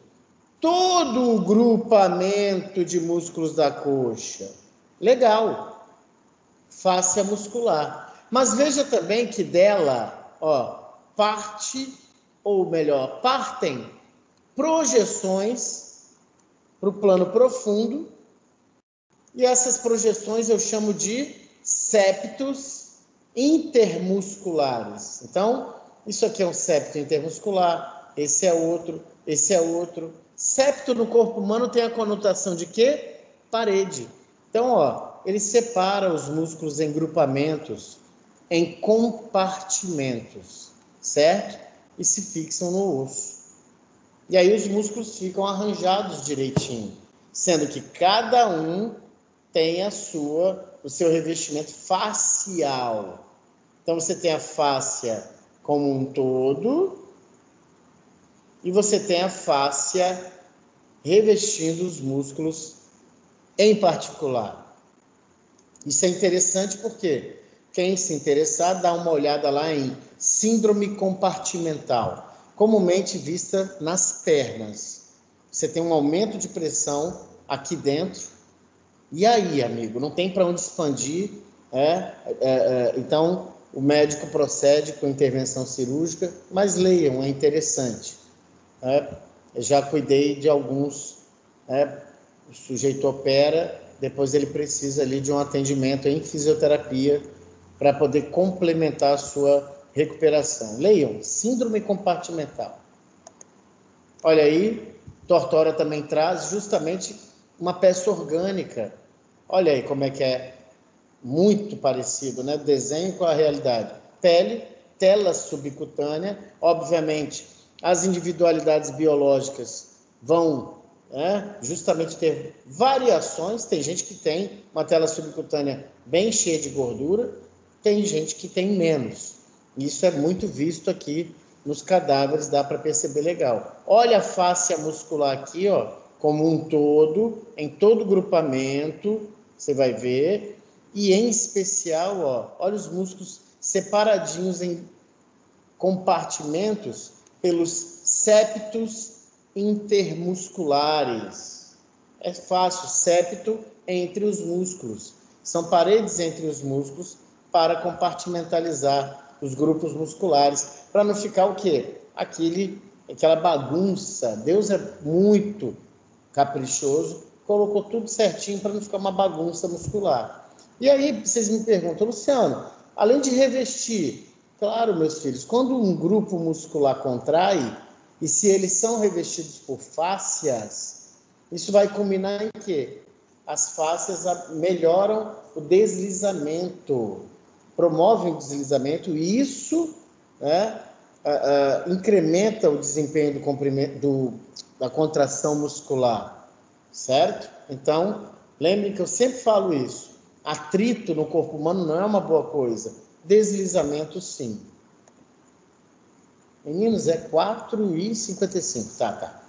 Speaker 1: todo o grupamento de músculos da coxa. Legal. Fáscia muscular. Mas veja também que dela, partem projeções para o plano profundo. E essas projeções eu chamo de septos intermusculares. Então, isso aqui é um septo intermuscular, esse é outro, esse é outro. Septo no corpo humano tem a conotação de quê? Parede. Então, ó, ele separa os músculos em grupamentos, em compartimentos, certo? E se fixam no osso. E aí os músculos ficam arranjados direitinho, sendo que cada um tem o seu revestimento facial. Então você tem a fáscia como um todo e você tem a fáscia revestindo os músculos em particular. Isso é interessante porque quem se interessar dá uma olhada lá em síndrome compartimental, comumente vista nas pernas. Você tem um aumento de pressão aqui dentro. E aí, amigo, não tem para onde expandir. Então, o médico procede com intervenção cirúrgica, mas leiam, é interessante. Eu já cuidei de alguns. O sujeito opera, depois ele precisa ali de um atendimento em fisioterapia para poder complementar a sua recuperação. Leiam, síndrome compartimental. Olha aí, Tortora também traz justamente uma peça orgânica. Olha aí como é que é muito parecido, né? Desenho com a realidade. Pele, tela subcutânea, obviamente as individualidades biológicas vão justamente ter variações. Tem gente que tem uma tela subcutânea bem cheia de gordura, tem gente que tem menos. Isso é muito visto aqui nos cadáveres, dá para perceber legal. Olha a fáscia muscular aqui, ó, como um todo, em todo grupamento, você vai ver, e em especial, ó, olha os músculos separadinhos em compartimentos pelos septos intermusculares. É fácil, septo entre os músculos. São paredes entre os músculos para compartimentalizar os grupos musculares, para não ficar o quê? Aquela bagunça. Deus é muito caprichoso, colocou tudo certinho para não ficar uma bagunça muscular. E aí vocês me perguntam, Luciano, além de revestir, claro, meus filhos, quando um grupo muscular contrai, e se eles são revestidos por fáscias, isso vai culminar em quê? As fáscias melhoram o deslizamento, promovem o deslizamento, e isso incrementa o desempenho da contração muscular, certo? Então, lembrem que eu sempre falo isso. Atrito no corpo humano não é uma boa coisa. Deslizamento, sim. Meninos, é 4h55. Tá.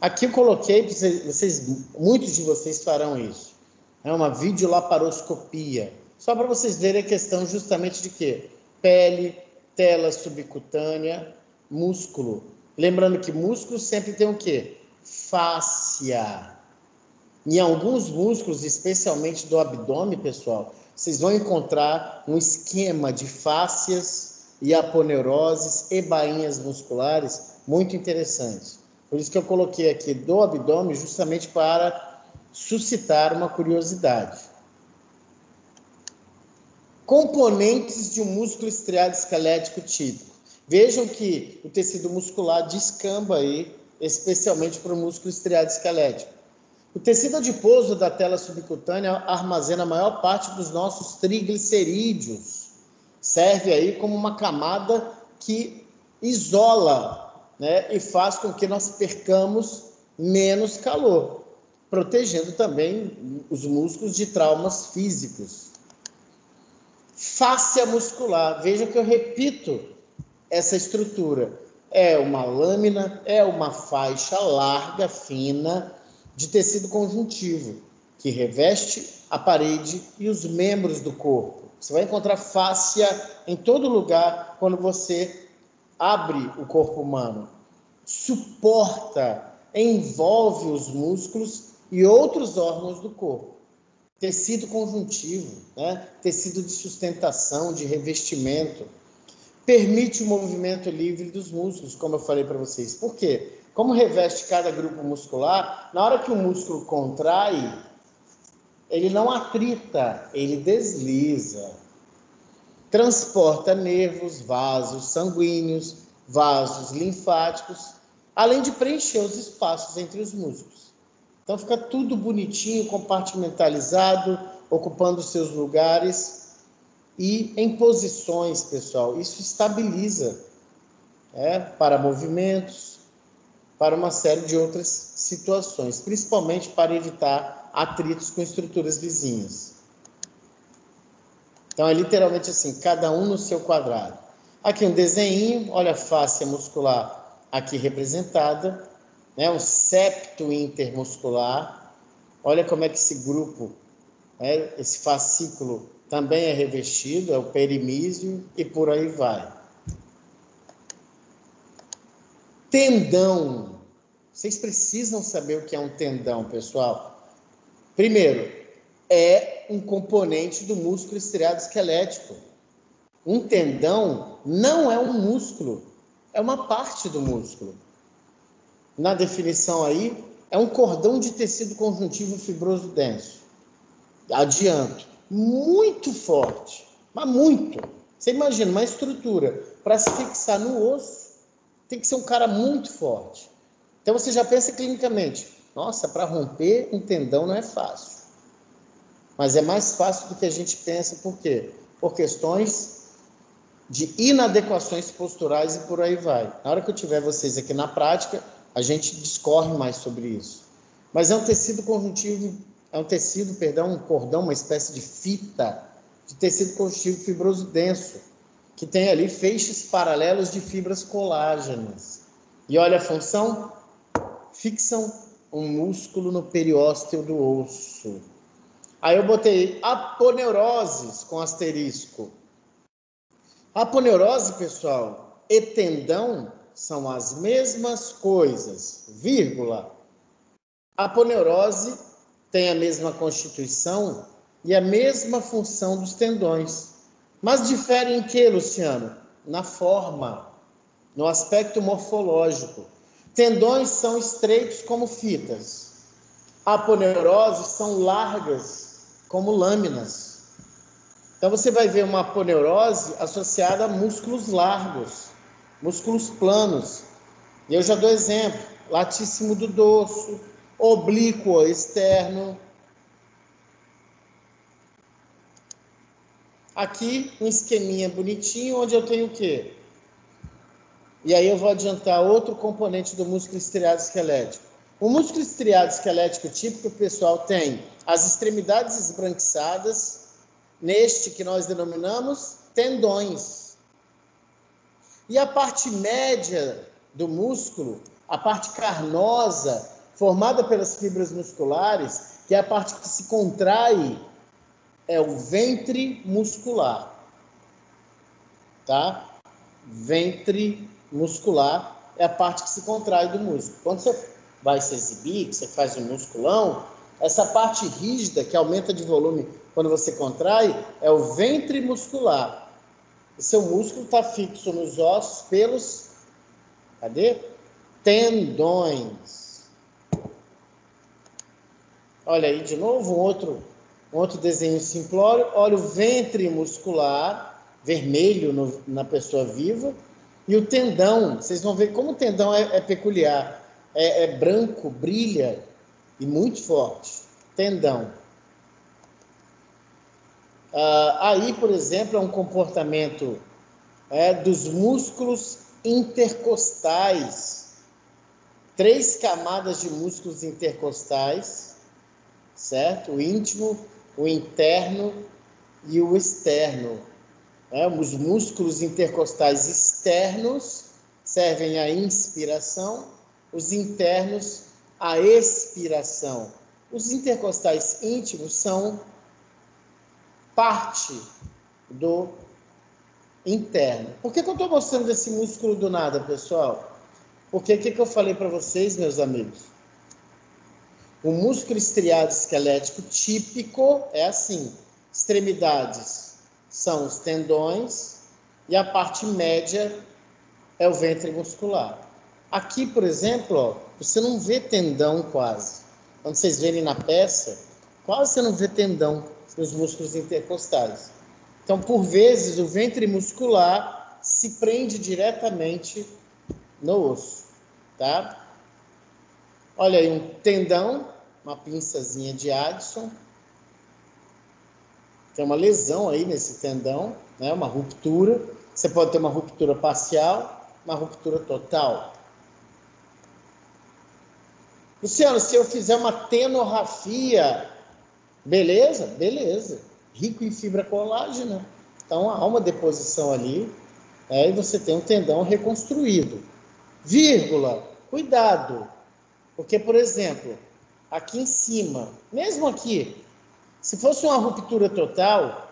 Speaker 1: Aqui eu coloquei, muitos de vocês farão isso. É uma videolaparoscopia. Só para vocês verem a questão justamente de quê? Pele, tela subcutânea, músculo. Lembrando que músculo sempre tem o quê? Fáscia. Em alguns músculos, especialmente do abdômen, pessoal, vocês vão encontrar um esquema de fáscias e aponeuroses e bainhas musculares muito interessante. Por isso que eu coloquei aqui do abdômen justamente para suscitar uma curiosidade. Componentes de um músculo estriado esquelético típico. Vejam que o tecido muscular descamba aí, especialmente para o músculo estriado esquelético. O tecido adiposo da tela subcutânea armazena a maior parte dos nossos triglicerídeos. Serve aí como uma camada que isola, e faz com que nós percamos menos calor, protegendo também os músculos de traumas físicos. Fáscia muscular. Veja que eu repito essa estrutura. É uma lâmina, é uma faixa larga, fina, de tecido conjuntivo, que reveste a parede e os membros do corpo. Você vai encontrar fáscia em todo lugar quando você abre o corpo humano. Suporta, envolve os músculos e outros órgãos do corpo. Tecido conjuntivo, tecido de sustentação, de revestimento. Permite o movimento livre dos músculos, como eu falei para vocês. Por quê? Como reveste cada grupo muscular, na hora que o músculo contrai, ele não atrita, ele desliza. transporta nervos, vasos sanguíneos, vasos linfáticos, além de preencher os espaços entre os músculos. Então fica tudo bonitinho, compartimentalizado, ocupando seus lugares e em posições, pessoal. Isso estabiliza, para movimentos, para uma série de outras situações, principalmente para evitar atritos com estruturas vizinhas. Então é literalmente assim, cada um no seu quadrado. Aqui um desenho, olha a fáscia muscular aqui representada, o septo intermuscular. Olha como é que esse grupo, esse fascículo também é revestido, é o perimísio e por aí vai. Tendão. Vocês precisam saber o que é um tendão, pessoal. Primeiro, é um componente do músculo estriado esquelético. Um tendão não é um músculo, é uma parte do músculo. Na definição aí, é um cordão de tecido conjuntivo fibroso denso. Adianto, muito forte, mas muito. Você imagina, uma estrutura para se fixar no osso, tem que ser um cara muito forte. Então você já pensa clinicamente, nossa, para romper um tendão não é fácil. Mas é mais fácil do que a gente pensa, por quê? Por questões de inadequações posturais e por aí vai. Na hora que eu tiver vocês aqui na prática, a gente discorre mais sobre isso. Mas é um tecido conjuntivo, um cordão, uma espécie de fita de tecido conjuntivo fibroso denso, que tem ali feixes paralelos de fibras colágenas. E olha a função, fixam um músculo no periósteo do osso. Aí eu botei aponeuroses com asterisco. Aponeurose, pessoal, e tendão são as mesmas coisas, vírgula. Aponeurose tem a mesma constituição e a mesma função dos tendões. Mas difere em que, Luciano? Na forma, no aspecto morfológico. Tendões são estreitos como fitas. Aponeuroses são largas como lâminas. Então você vai ver uma aponeurose associada a músculos largos, músculos planos. E eu já dou exemplo, latíssimo do dorso, oblíquo externo. Aqui um esqueminha bonitinho, onde eu tenho o quê? E aí eu vou adiantar outro componente do músculo estriado esquelético. O músculo estriado esquelético típico, pessoal, tem as extremidades esbranquiçadas, neste que nós denominamos tendões. E a parte média do músculo, a parte carnosa, formada pelas fibras musculares, que é a parte que se contrai, é o ventre muscular. Tá? Ventre muscular é a parte que se contrai do músculo. Quando você vai se exibir, que você faz um musculão, essa parte rígida, que aumenta de volume quando você contrai, é o ventre muscular. O seu músculo está fixo nos ossos pelos, cadê? Tendões. Olha aí de novo um outro desenho simplório. Olha o ventre muscular, vermelho na pessoa viva, e o tendão. Vocês vão ver como o tendão é peculiar. É branco, brilha e muito forte. Tendão. Aí, por exemplo, é um comportamento dos músculos intercostais. 3 camadas de músculos intercostais, certo? O íntimo, o interno e o externo. Os músculos intercostais externos servem à inspiração, os internos à expiração. Os intercostais íntimos são parte do interno. Por que eu estou mostrando esse músculo do nada, pessoal? Porque o que eu falei para vocês, meus amigos? O músculo estriado esquelético típico é assim: extremidades são os tendões e a parte média é o ventre muscular. Aqui, por exemplo, você não vê tendão quase. Quando vocês verem na peça, quase você não vê tendão nos músculos intercostais. Então, por vezes, o ventre muscular se prende diretamente no osso, tá? Olha aí um tendão, uma pinçazinha de Addison. Tem uma lesão aí nesse tendão, né? Uma ruptura. Você pode ter uma ruptura parcial, uma ruptura total. Luciano, se eu fizer uma tenorrafia, beleza? Beleza. Rico em fibra colágena. Então, há uma deposição ali, e você tem um tendão reconstruído. Vírgula, cuidado. Porque, por exemplo, aqui em cima, mesmo aqui, se fosse uma ruptura total,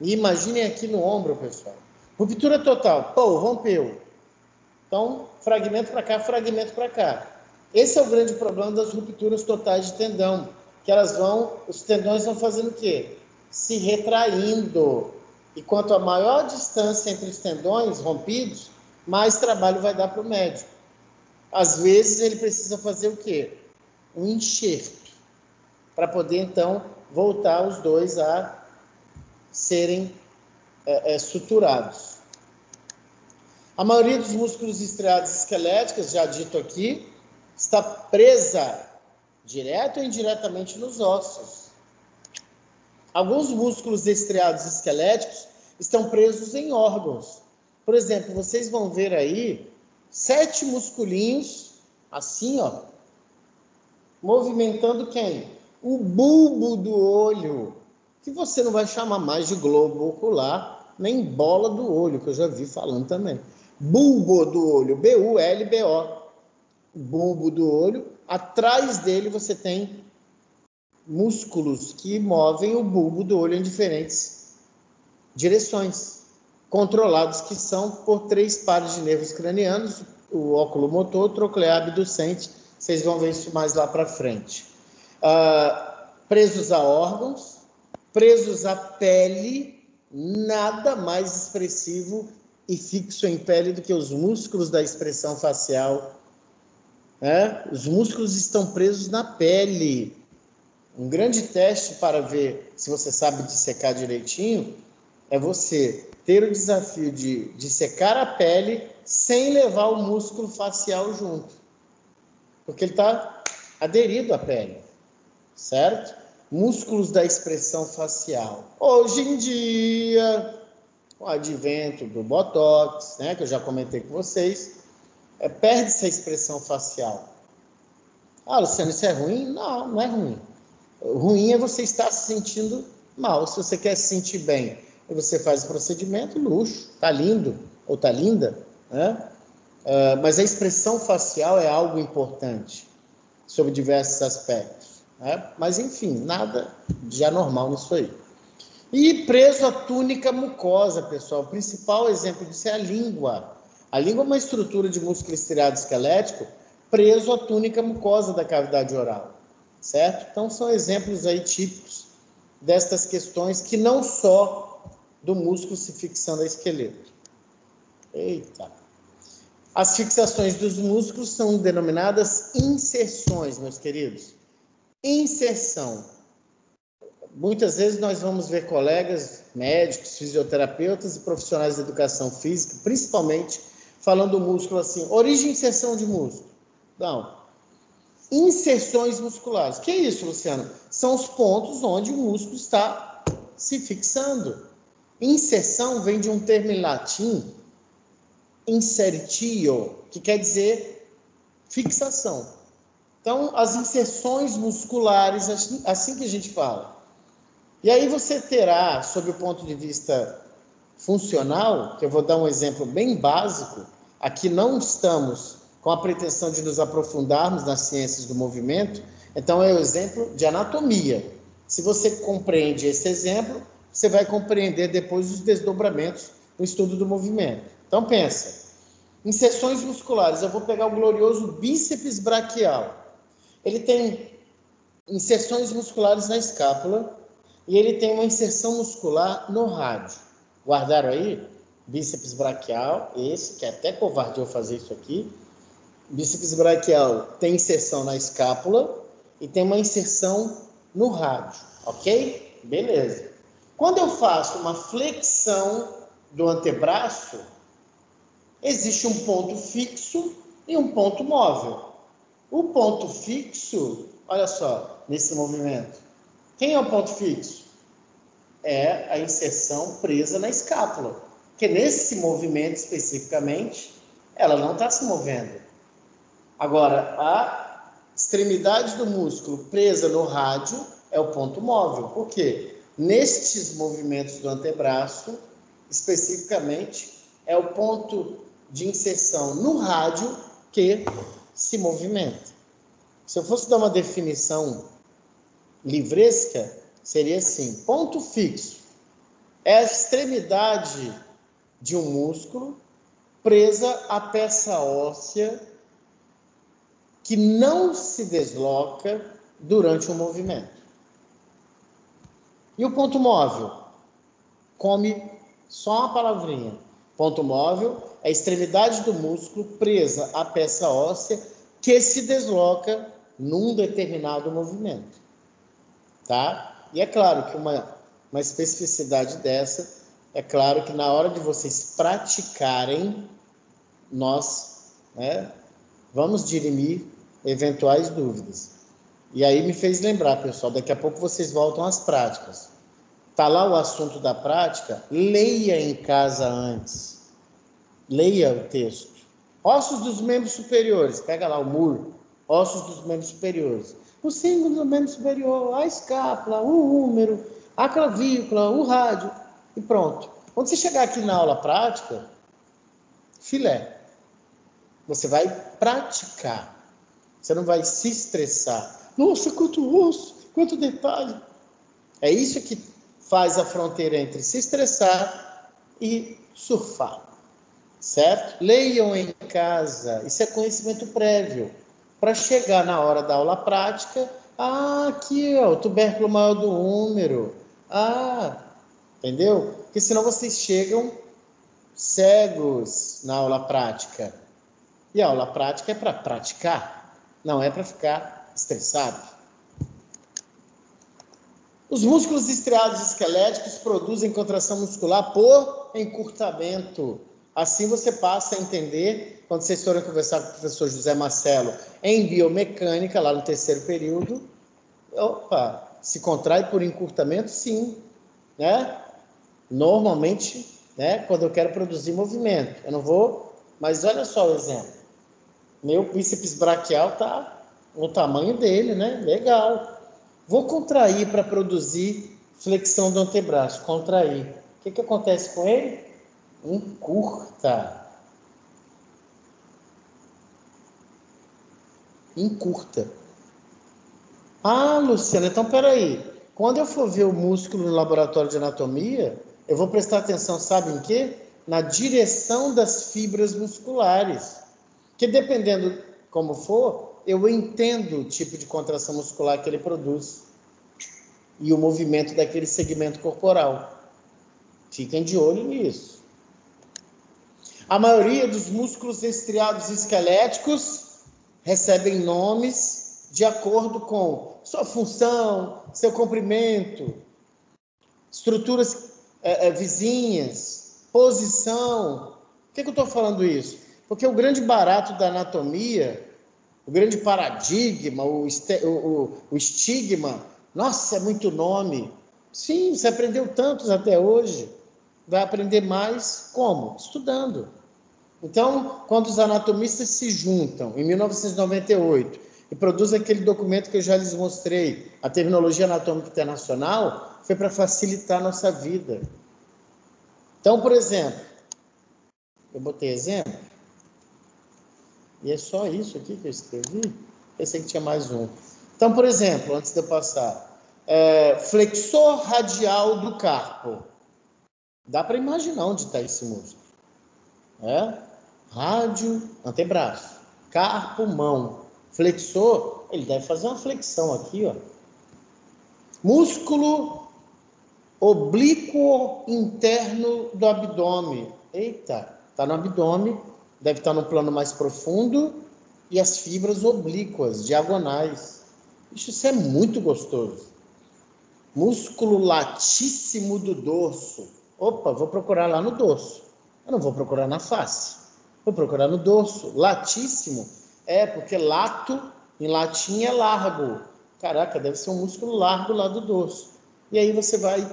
Speaker 1: e imaginem aqui no ombro, pessoal. Ruptura total, pô, rompeu. Então, fragmento para cá, fragmento para cá. Esse é o grande problema das rupturas totais de tendão, que os tendões vão fazendo o quê? Se retraindo. E quanto a maior distância entre os tendões rompidos, mais trabalho vai dar para o médico. Às vezes ele precisa fazer o quê? Um enxerto, para poder então voltar os dois a serem suturados. A maioria dos músculos estriados esqueléticos, já dito aqui, está presa, direto ou indiretamente, nos ossos. Alguns músculos estriados esqueléticos estão presos em órgãos. Por exemplo, vocês vão ver aí 7 musculinhos, assim, ó, movimentando quem? O bulbo do olho, que você não vai chamar mais de globo ocular, nem bola do olho, que eu já vi falando também. Bulbo do olho, B-U-L-B-O. Bulbo do olho, atrás dele você tem músculos que movem o bulbo do olho em diferentes direções, controlados que são por 3 pares de nervos cranianos, o oculomotor, troclear, abducente. Vocês vão ver isso mais lá para frente. Presos a órgãos, presos à pele, nada mais expressivo e fixo em pele do que os músculos da expressão facial. Os músculos estão presos na pele. Um grande teste para ver se você sabe dissecar direitinho é você ter o desafio de dissecar a pele sem levar o músculo facial junto, porque ele está aderido à pele, certo? Músculos da expressão facial. Hoje em dia, com o advento do Botox, que eu já comentei com vocês, perde-se a expressão facial. Luciano, isso é ruim? Não, não é ruim. O ruim é você estar se sentindo mal. Se você quer se sentir bem e você faz o procedimento, luxo, tá lindo ou tá linda, né? Mas a expressão facial é algo importante sob diversos aspectos, né? Mas enfim, nada de anormal nisso aí. E preso à túnica mucosa, pessoal, o principal exemplo disso é a língua. A língua é uma estrutura de músculo estriado esquelético preso à túnica mucosa da cavidade oral, certo? Então, são exemplos aí típicos destas questões que não só do músculo se fixando a esqueleto. Eita! As fixações dos músculos são denominadas inserções, meus queridos. Inserção. Muitas vezes nós vamos ver colegas, médicos, fisioterapeutas e profissionais de educação física, principalmente, falando do músculo assim, origem e inserção de músculo. Não. Inserções musculares. Que é isso, Luciano? São os pontos onde o músculo está se fixando. Inserção vem de um termo em latim, insertio, que quer dizer fixação. Então, as inserções musculares, assim que a gente fala. E aí você terá, sob o ponto de vista funcional, que eu vou dar um exemplo bem básico, aqui não estamos com a pretensão de nos aprofundarmos nas ciências do movimento, então é o exemplo de anatomia. Se você compreende esse exemplo, você vai compreender depois os desdobramentos no estudo do movimento. Então pensa, inserções musculares, eu vou pegar o glorioso bíceps braquial. Ele tem inserções musculares na escápula e ele tem uma inserção muscular no rádio. Guardaram aí? Bíceps braquial, esse, que é até covarde eu fazer isso aqui. Bíceps braquial tem inserção na escápula e tem uma inserção no rádio, ok? Beleza. Quando eu faço uma flexão do antebraço, existe um ponto fixo e um ponto móvel. O ponto fixo, olha só, nesse movimento. Quem é o ponto fixo? É a inserção presa na escápula. Porque nesse movimento especificamente, ela não está se movendo. Agora, a extremidade do músculo presa no rádio é o ponto móvel. Por quê? Nestes movimentos do antebraço, especificamente, é o ponto de inserção no rádio que se movimenta. Se eu fosse dar uma definição livresca, seria assim: ponto fixo é a extremidade de um músculo presa à peça óssea que não se desloca durante o movimento. E o ponto móvel? Come só uma palavrinha. Ponto móvel é a extremidade do músculo presa à peça óssea que se desloca num determinado movimento. Tá? E é claro que uma especificidade dessa, é claro que na hora de vocês praticarem, nós, vamos dirimir eventuais dúvidas. E aí me fez lembrar, pessoal, daqui a pouco vocês voltam às práticas. Tá lá o assunto da prática, leia em casa antes. Leia o texto. Ossos dos membros superiores, pega lá o muro, ossos dos membros superiores. O símbolo do membro superior, a escápula, o húmero, a clavícula, o rádio, e pronto. Quando você chegar aqui na aula prática, filé. Você vai praticar. Você não vai se estressar. Nossa, quanto osso, quanto detalhe. É isso que faz a fronteira entre se estressar e surfar. Certo? Leiam em casa. Isso é conhecimento prévio. Para chegar na hora da aula prática, aqui, ó, o tubérculo maior do húmero. Entendeu? Porque senão vocês chegam cegos na aula prática. E a aula prática é para praticar, não é para ficar estressado. Os músculos estriados esqueléticos produzem contração muscular por encurtamento. Assim você passa a entender, quando vocês forem conversar com o professor José Marcelo em biomecânica, lá no terceiro período, se contrai por encurtamento? Sim, né? Normalmente, né, quando eu quero produzir movimento, eu não vou, mas olha só o exemplo. Meu bíceps braquial está no tamanho dele, né? Legal. Vou contrair para produzir flexão do antebraço. Contrair. O que acontece com ele? Encurta. Luciana, então peraí. Quando eu for ver o músculo no laboratório de anatomia, eu vou prestar atenção, sabe em quê? Na direção das fibras musculares. Que dependendo como for, eu entendo o tipo de contração muscular que ele produz e o movimento daquele segmento corporal. Fiquem de olho nisso. A maioria dos músculos estriados esqueléticos recebem nomes de acordo com sua função, seu comprimento, estruturas vizinhas, posição. Por que eu estou falando isso? Porque o grande barato da anatomia, o grande paradigma, o estigma, nossa, é muito nome. Sim, você aprendeu tantos até hoje. Vai aprender mais como? Estudando. Então, quando os anatomistas se juntam, em 1998, e produzem aquele documento que eu já lhes mostrei, a Terminologia Anatômica Internacional, foi para facilitar a nossa vida. Então, por exemplo, eu botei exemplo, e é só isso aqui que eu escrevi? Pensei que tinha mais um. Então, por exemplo, antes de eu passar, flexor radial do carpo. Dá para imaginar onde está esse músculo. Rádio, antebraço. Carpo, mão. Flexor, ele deve fazer uma flexão aqui, ó. Músculo oblíquo interno do abdômen. Eita, está no abdômen, deve estar no plano mais profundo, e as fibras oblíquas, diagonais. Isso é muito gostoso. músculo latíssimo do dorso. Opa, vou procurar lá no dorso. Eu não vou procurar na face. Vou procurar no dorso. Latíssimo porque lato, em latim, é largo. Caraca, deve ser um músculo largo lá do dorso. E aí você vai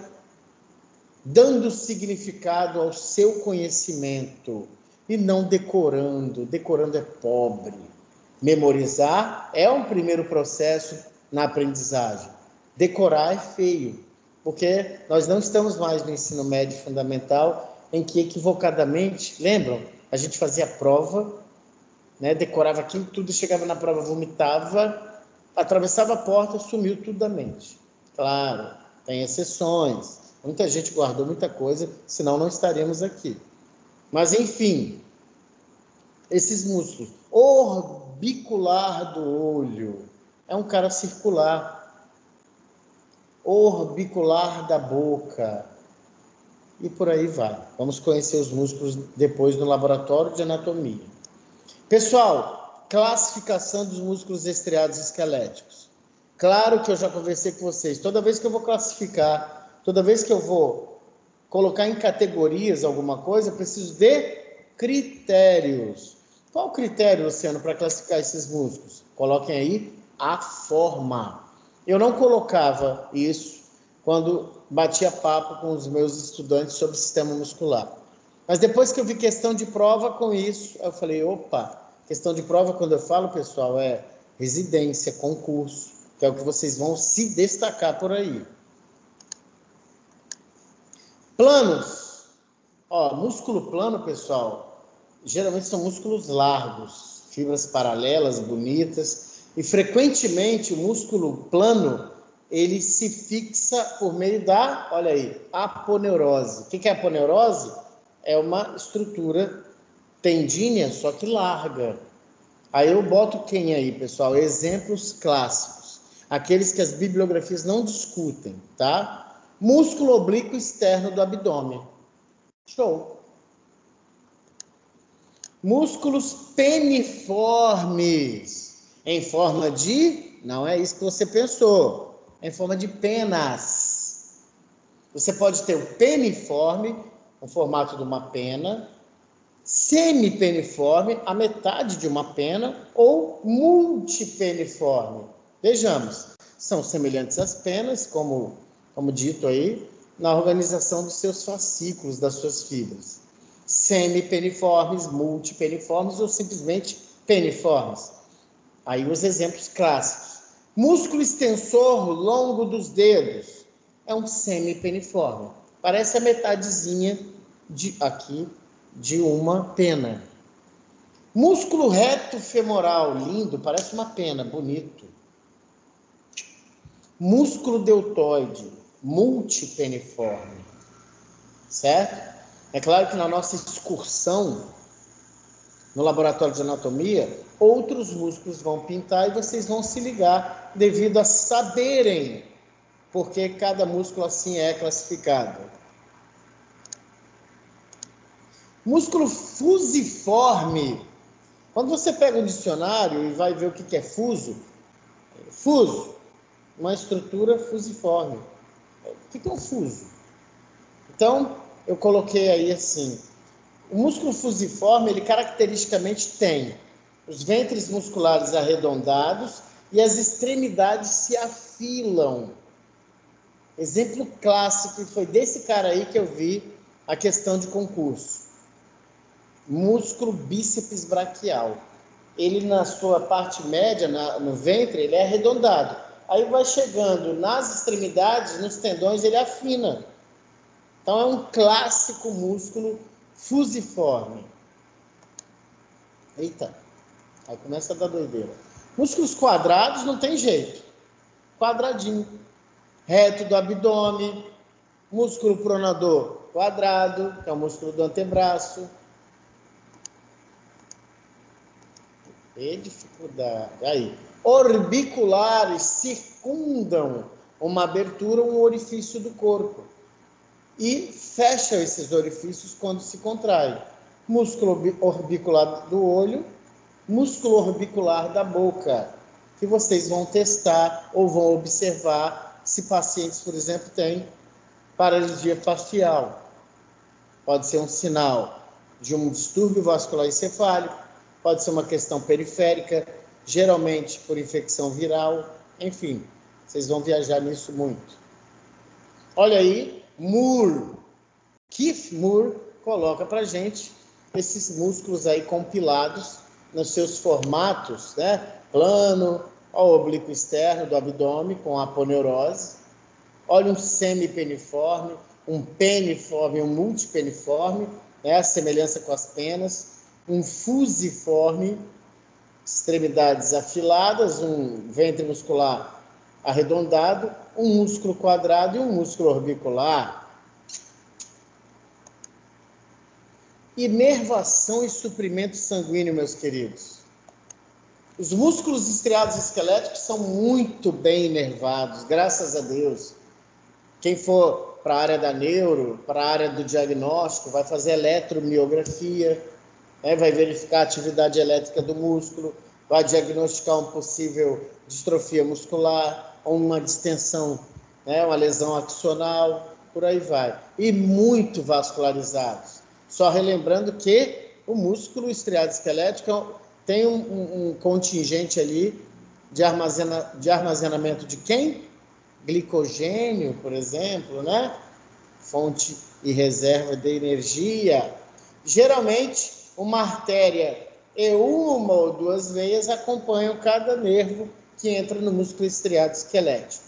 Speaker 1: dando significado ao seu conhecimento e não decorando. Decorando é pobre. Memorizar é um primeiro processo na aprendizagem. Decorar é feio, porque nós não estamos mais no ensino médio fundamental, em que equivocadamente, lembram? A gente fazia prova, né? Decorava aquilo tudo, chegava na prova, vomitava, atravessava a porta, sumiu tudo da mente. Claro, tem exceções. Muita gente guardou muita coisa, senão não estaríamos aqui. Mas, enfim, esses músculos. Orbicular do olho é um cara circular. Orbicular da boca. E por aí vai. Vamos conhecer os músculos depois no laboratório de anatomia. Pessoal, classificação dos músculos estriados esqueléticos. Claro que eu já conversei com vocês. Toda vez que eu vou classificar, toda vez que eu vou colocar em categorias alguma coisa, eu preciso de critérios. Qual o critério, Luciano, para classificar esses músculos? Coloquem aí a forma. Eu não colocava isso quando batia papo com os meus estudantes sobre o sistema muscular. Mas depois que eu vi questão de prova com isso, eu falei, opa, questão de prova, quando eu falo, pessoal, é residência, concurso, que é o que vocês vão se destacar por aí. Planos. Músculo plano, pessoal, geralmente são músculos largos, fibras paralelas, bonitas, e frequentemente o músculo plano, ele se fixa por meio da, olha aí, aponeurose. O que é aponeurose? É uma estrutura tendínea, só que larga. Aí eu boto quem aí, pessoal? Exemplos clássicos. Aqueles que as bibliografias não discutem, tá? Músculo oblíquo externo do abdômen. Show. Músculos peniformes, em forma de... Não é isso que você pensou. É em forma de penas. Você pode ter o peniforme, o formato de uma pena, semipeniforme, a metade de uma pena, ou multipeniforme. Vejamos, são semelhantes às penas, como dito aí, na organização dos seus fascículos, das suas fibras. Semipeniformes, multipeniformes ou simplesmente peniformes. Aí os exemplos clássicos. Músculo extensor longo dos dedos é um semipeniforme. Parece a metadezinha aqui de uma pena. Músculo reto femoral, lindo, parece uma pena, bonito. Músculo deltoide, multipeniforme. Certo? É claro que na nossa excursão no laboratório de anatomia, outros músculos vão pintar e vocês vão se ligar devido a saberem porque cada músculo assim é classificado. Músculo fusiforme. Quando você pega um dicionário e vai ver o que é fuso, uma estrutura fusiforme. O que é um fuso? Então, eu coloquei aí assim, o músculo fusiforme, ele caracteristicamente tem os ventres musculares arredondados e as extremidades se afilam. Exemplo clássico, e foi desse cara aí que eu vi a questão de concurso. Músculo bíceps braquial. Ele, na sua parte média, no ventre, ele é arredondado. Aí vai chegando nas extremidades, nos tendões, ele afina. Então, é um clássico músculo fusiforme. Eita, aí começa a dar doideira. Músculos quadrados não tem jeito. Quadradinho. Reto do abdômen. Músculo pronador quadrado, que é o músculo do antebraço. E dificuldade. Aí. Orbiculares circundam uma abertura, um orifício do corpo. E fecham esses orifícios quando se contrai. Músculo orbicular do olho, músculo orbicular da boca, que vocês vão testar ou vão observar se pacientes, por exemplo, têm paralisia facial. Pode ser um sinal de um distúrbio vascular encefálico, pode ser uma questão periférica, geralmente por infecção viral, enfim, vocês vão viajar nisso muito. Olha aí, Keith Moore coloca para gente esses músculos aí compilados nos seus formatos, né? Plano, ao oblíquo externo do abdômen com aponeurose. Olha um semipeniforme, um peniforme, um multipeniforme, né? A semelhança com as penas. Um fusiforme, extremidades afiladas, um ventre muscular arredondado, um músculo quadrado e um músculo orbicular. Inervação e suprimento sanguíneo, meus queridos. Os músculos estriados esqueléticos são muito bem inervados, graças a Deus. Quem for para a área da neuro, para a área do diagnóstico, vai fazer eletromiografia, né? Vai verificar a atividade elétrica do músculo, vai diagnosticar uma possível distrofia muscular, ou uma distensão, né? Uma lesão axonal, por aí vai. E muito vascularizados. Só relembrando que o músculo estriado esquelético tem um contingente ali de armazenamento de quem? Glicogênio, por exemplo, né? Fonte e reserva de energia. Geralmente, uma artéria e uma ou duas veias acompanham cada nervo que entra no músculo estriado esquelético.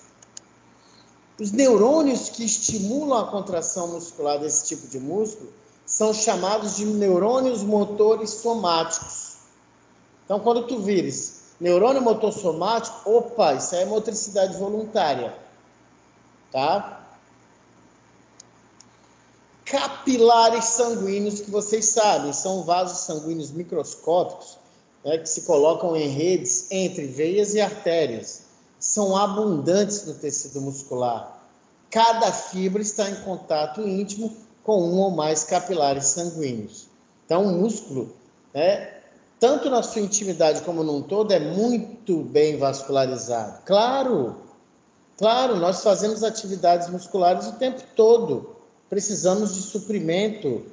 Speaker 1: Os neurônios que estimulam a contração muscular desse tipo de músculo são chamados de neurônios motores somáticos. Então, quando tu vires neurônio motor somático, opa, isso aí é motricidade voluntária, tá? Capilares sanguíneos, que vocês sabem, são vasos sanguíneos microscópicos, né, que se colocam em redes entre veias e artérias. São abundantes no tecido muscular. Cada fibra está em contato íntimo com um ou mais capilares sanguíneos. Então, o músculo, né, tanto na sua intimidade como num todo, é muito bem vascularizado. Claro, nós fazemos atividades musculares o tempo todo. Precisamos de suprimento,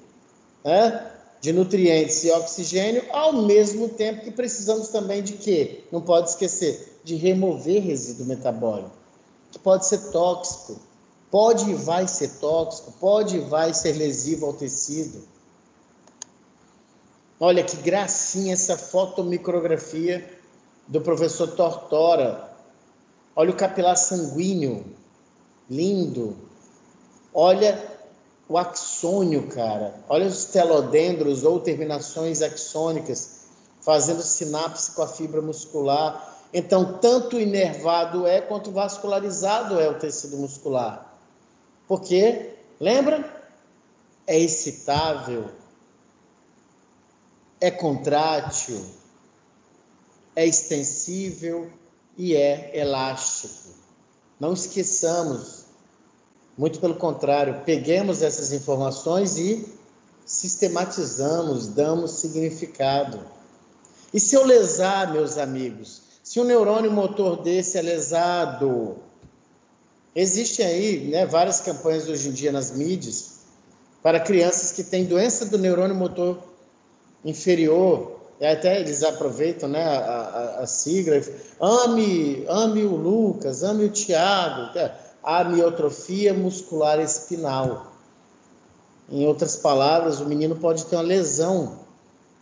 Speaker 1: né, de nutrientes e oxigênio, ao mesmo tempo que precisamos também de quê? Não pode esquecer, de remover resíduo metabólico, que pode ser tóxico. Pode e vai ser tóxico, pode e vai ser lesivo ao tecido. Olha que gracinha essa fotomicrografia do professor Tortora. Olha o capilar sanguíneo, lindo. Olha o axônio, cara. Olha os telodendros ou terminações axônicas fazendo sinapse com a fibra muscular. Então, tanto inervado é quanto vascularizado é o tecido muscular. Porque, lembra? É excitável, é contrátil, é extensível e é elástico. Não esqueçamos, muito pelo contrário, peguemos essas informações e sistematizamos, damos significado. E se eu lesar, meus amigos, se um neurônio motor desse é lesado, existem aí, né, várias campanhas hoje em dia nas mídias para crianças que têm doença do neurônio motor inferior, e até eles aproveitam, né, a sigla, ame o Lucas, ame o Tiago, a amiotrofia muscular espinal. Em outras palavras, o menino pode ter uma lesão,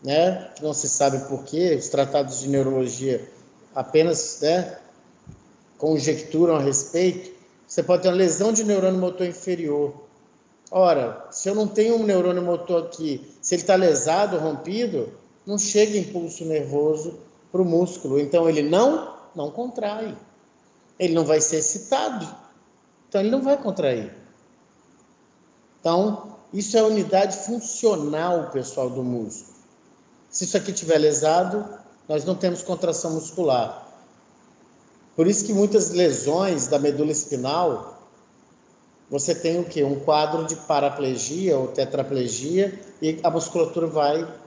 Speaker 1: né, que não se sabe por quê, os tratados de neurologia apenas, né, conjecturam a respeito. Você pode ter uma lesão de neurônio motor inferior. Ora, se eu não tenho um neurônio motor aqui, se ele está lesado, rompido, não chega impulso nervoso para o músculo. Então, ele não contrai. Ele não vai ser excitado. Então, ele não vai contrair. Então, isso é a unidade funcional, pessoal, do músculo. Se isso aqui estiver lesado, nós não temos contração muscular. Por isso que muitas lesões da medula espinal, você tem o quê? Um quadro de paraplegia ou tetraplegia e a musculatura vai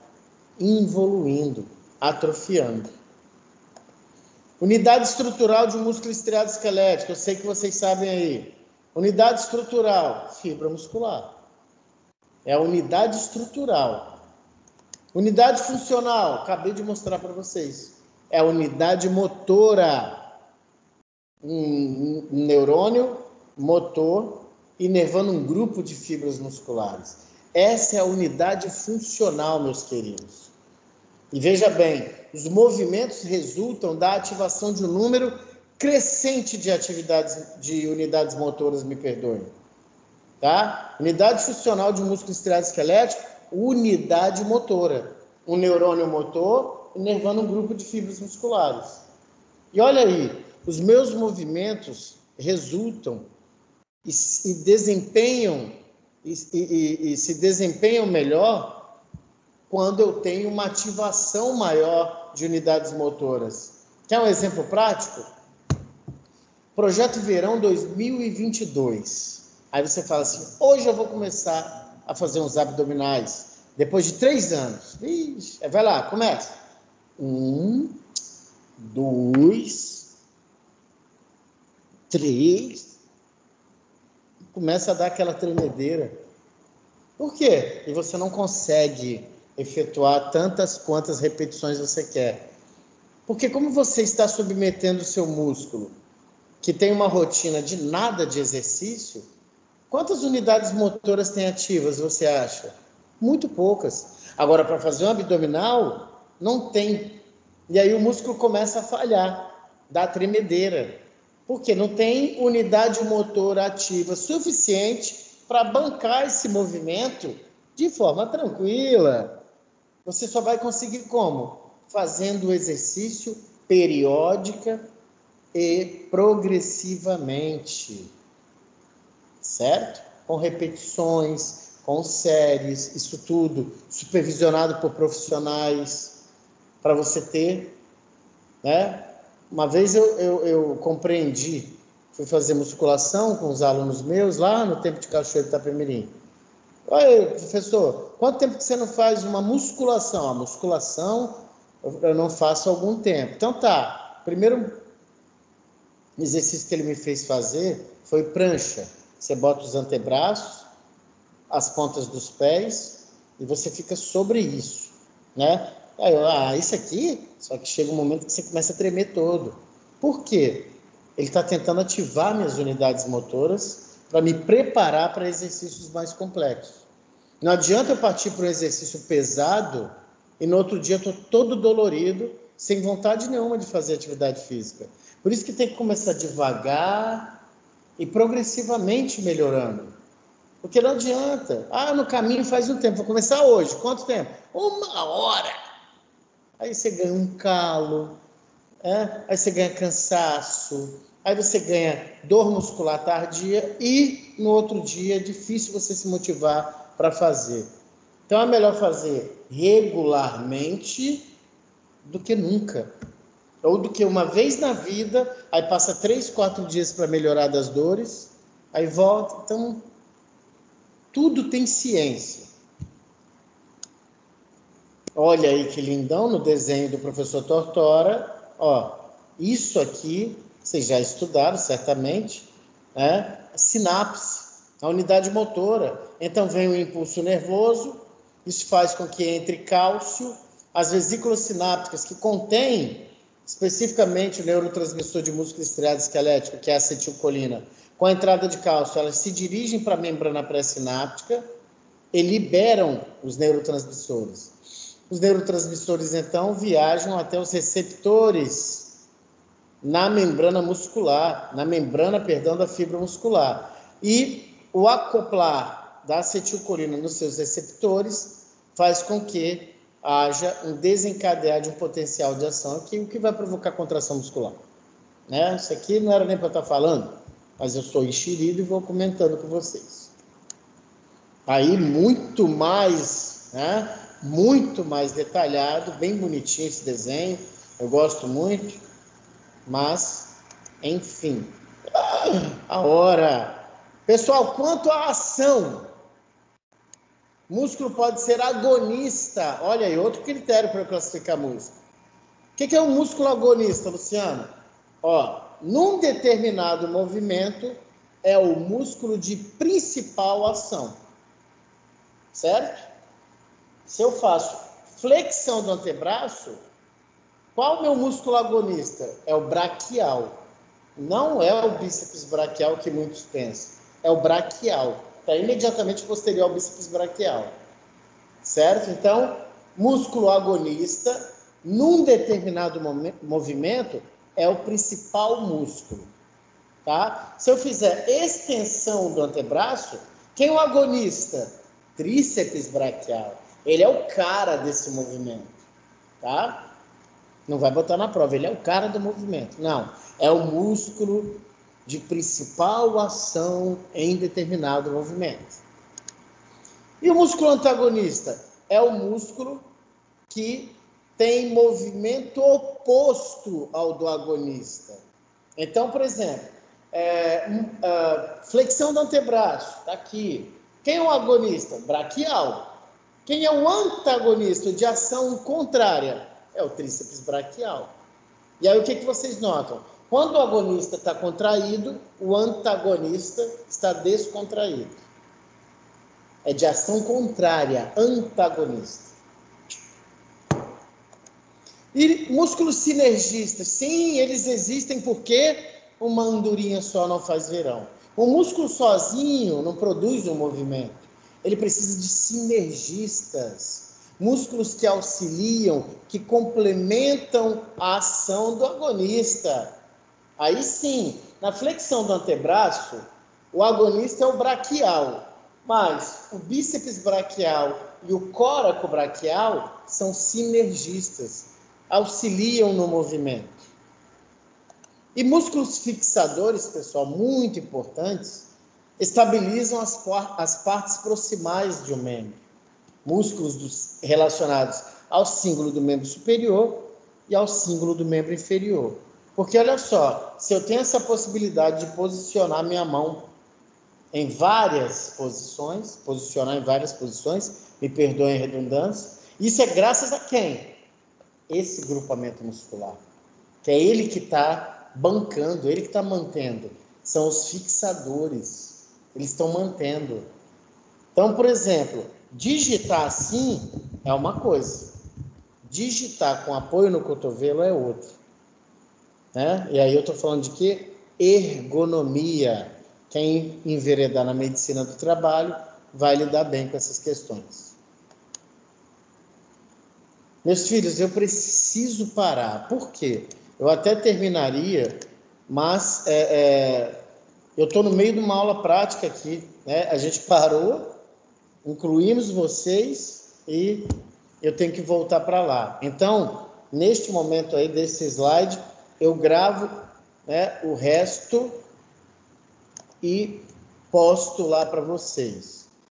Speaker 1: involuindo, atrofiando. Unidade estrutural de um músculo estriado esquelético, eu sei que vocês sabem aí. Unidade estrutural, fibra muscular. É a unidade estrutural. Unidade funcional, acabei de mostrar para vocês. É a unidade motora. Um neurônio motor inervando um grupo de fibras musculares. Essa é a unidade funcional, meus queridos. E veja bem, os movimentos resultam da ativação de um número crescente de atividades, de unidades motoras, me perdoem. Tá? Unidade funcional de um músculo estriado esquelético, unidade motora. Um neurônio motor inervando um grupo de fibras musculares. E olha aí, os meus movimentos resultam e se desempenham melhor quando eu tenho uma ativação maior de unidades motoras. Quer um exemplo prático? Projeto Verão 2022. Aí você fala assim, hoje eu vou começar a fazer uns abdominais. Depois de 3 anos. Vixe, vai lá, começa. 1, 2, 3. Começa a dar aquela tremedeira. Por quê? E você não consegue efetuar tantas quantas repetições você quer. Porque como você está submetendo o seu músculo, que tem uma rotina de nada de exercício, quantas unidades motoras tem ativas, você acha? Muito poucas. Agora, para fazer um abdominal, não tem. E aí o músculo começa a falhar, dá tremedeira. Porque não tem unidade motora ativa suficiente para bancar esse movimento de forma tranquila. Você só vai conseguir como? Fazendo o exercício periódica e progressivamente. Certo? Com repetições, com séries, isso tudo supervisionado por profissionais, para você ter, né? Uma vez eu compreendi, fui fazer musculação com os alunos meus lá no Templo de Cachoeiro de Itapemirim. Oi, professor, quanto tempo que você não faz uma musculação? A musculação eu não faço há algum tempo. Então tá, primeiro exercício que ele me fez fazer foi prancha. Você bota os antebraços, as pontas dos pés e você fica sobre isso, né? Aí eu, isso aqui, só que chega um momento que você começa a tremer todo. Por quê? Ele está tentando ativar minhas unidades motoras para me preparar para exercícios mais complexos. Não adianta eu partir para um exercício pesado e no outro dia eu estou todo dolorido, sem vontade nenhuma de fazer atividade física. Por isso que tem que começar devagar e progressivamente melhorando. Porque não adianta. No caminho faz um tempo, vou começar hoje. Quanto tempo? 1 hora. Aí você ganha um calo, aí você ganha cansaço, aí você ganha dor muscular tardia e no outro dia é difícil você se motivar para fazer. Então é melhor fazer regularmente do que nunca. Ou do que uma vez na vida, aí passa 3, 4 dias para melhorar das dores, aí volta. Então, tudo tem ciência. Olha aí que lindão no desenho do professor Tortora. Isso aqui, vocês já estudaram certamente, a sinapse, a unidade motora. Então vem o impulso nervoso, isso faz com que entre cálcio, as vesículas sinápticas que contêm especificamente o neurotransmissor de músculo estriado esquelético, que é a acetilcolina. Com a entrada de cálcio, elas se dirigem para a membrana pré-sináptica e liberam os neurotransmissores. Os neurotransmissores, então, viajam até os receptores na membrana muscular, da fibra muscular. E o acoplar da acetilcolina nos seus receptores faz com que haja um desencadear de um potencial de ação aqui, o que vai provocar contração muscular. Isso aqui não era nem para eu estar falando, mas eu sou enxerido e vou comentando com vocês. Aí, muito mais detalhado, bem bonitinho esse desenho, eu gosto muito, mas, enfim, a hora. Pessoal, quanto à ação, músculo pode ser agonista, olha aí, outro critério para eu classificar músculo. O que é um músculo agonista, Luciano? Ó, num determinado movimento, é o músculo de principal ação, certo? Se eu faço flexão do antebraço, qual é o meu músculo agonista? É o braquial. Não é o bíceps braquial que muitos pensam. É o braquial. Está imediatamente posterior ao bíceps braquial. Certo? Então, músculo agonista, num determinado movimento, é o principal músculo. Tá? Se eu fizer extensão do antebraço, quem é o agonista? Tríceps braquial. Ele é o cara desse movimento. Tá? Não vai botar na prova, ele é o cara do movimento. Não, é o músculo de principal ação em determinado movimento. E o músculo antagonista? É o músculo que tem movimento oposto ao do agonista. Então, por exemplo, flexão do antebraço, está aqui. Quem é o agonista? Braquial. Quem é o antagonista de ação contrária? É o tríceps braquial. E aí o que vocês notam? Quando o agonista está contraído, o antagonista está descontraído. É de ação contrária, antagonista. E músculos sinergistas, sim, eles existem porque uma andorinha só não faz verão. O músculo sozinho não produz um movimento. Ele precisa de sinergistas. Músculos que auxiliam, que complementam a ação do agonista. Aí sim, na flexão do antebraço, o agonista é o braquial, mas o bíceps braquial e o córaco braquial são sinergistas, auxiliam no movimento. E músculos fixadores, pessoal, muito importantes, estabilizam as partes proximais de um membro. Músculos relacionados ao símbolo do membro superior e ao símbolo do membro inferior. Porque olha só, se eu tenho essa possibilidade de posicionar minha mão em várias posições, me perdoem a redundância, isso é graças a quem? Esse grupamento muscular. Que é ele que está bancando, ele que está mantendo. São os fixadores. Eles estão mantendo. Então, por exemplo, digitar assim é uma coisa. Digitar com apoio no cotovelo é outra. Né? E aí eu estou falando de quê? Ergonomia. Quem enveredar na medicina do trabalho vai lidar bem com essas questões. Meus filhos, eu preciso parar. Por quê? Eu até terminaria, mas eu estou no meio de uma aula prática aqui. Né? A gente parou, incluímos vocês e eu tenho que voltar para lá. Então, neste momento aí desse slide, eu gravo, né, o resto e posto lá para vocês.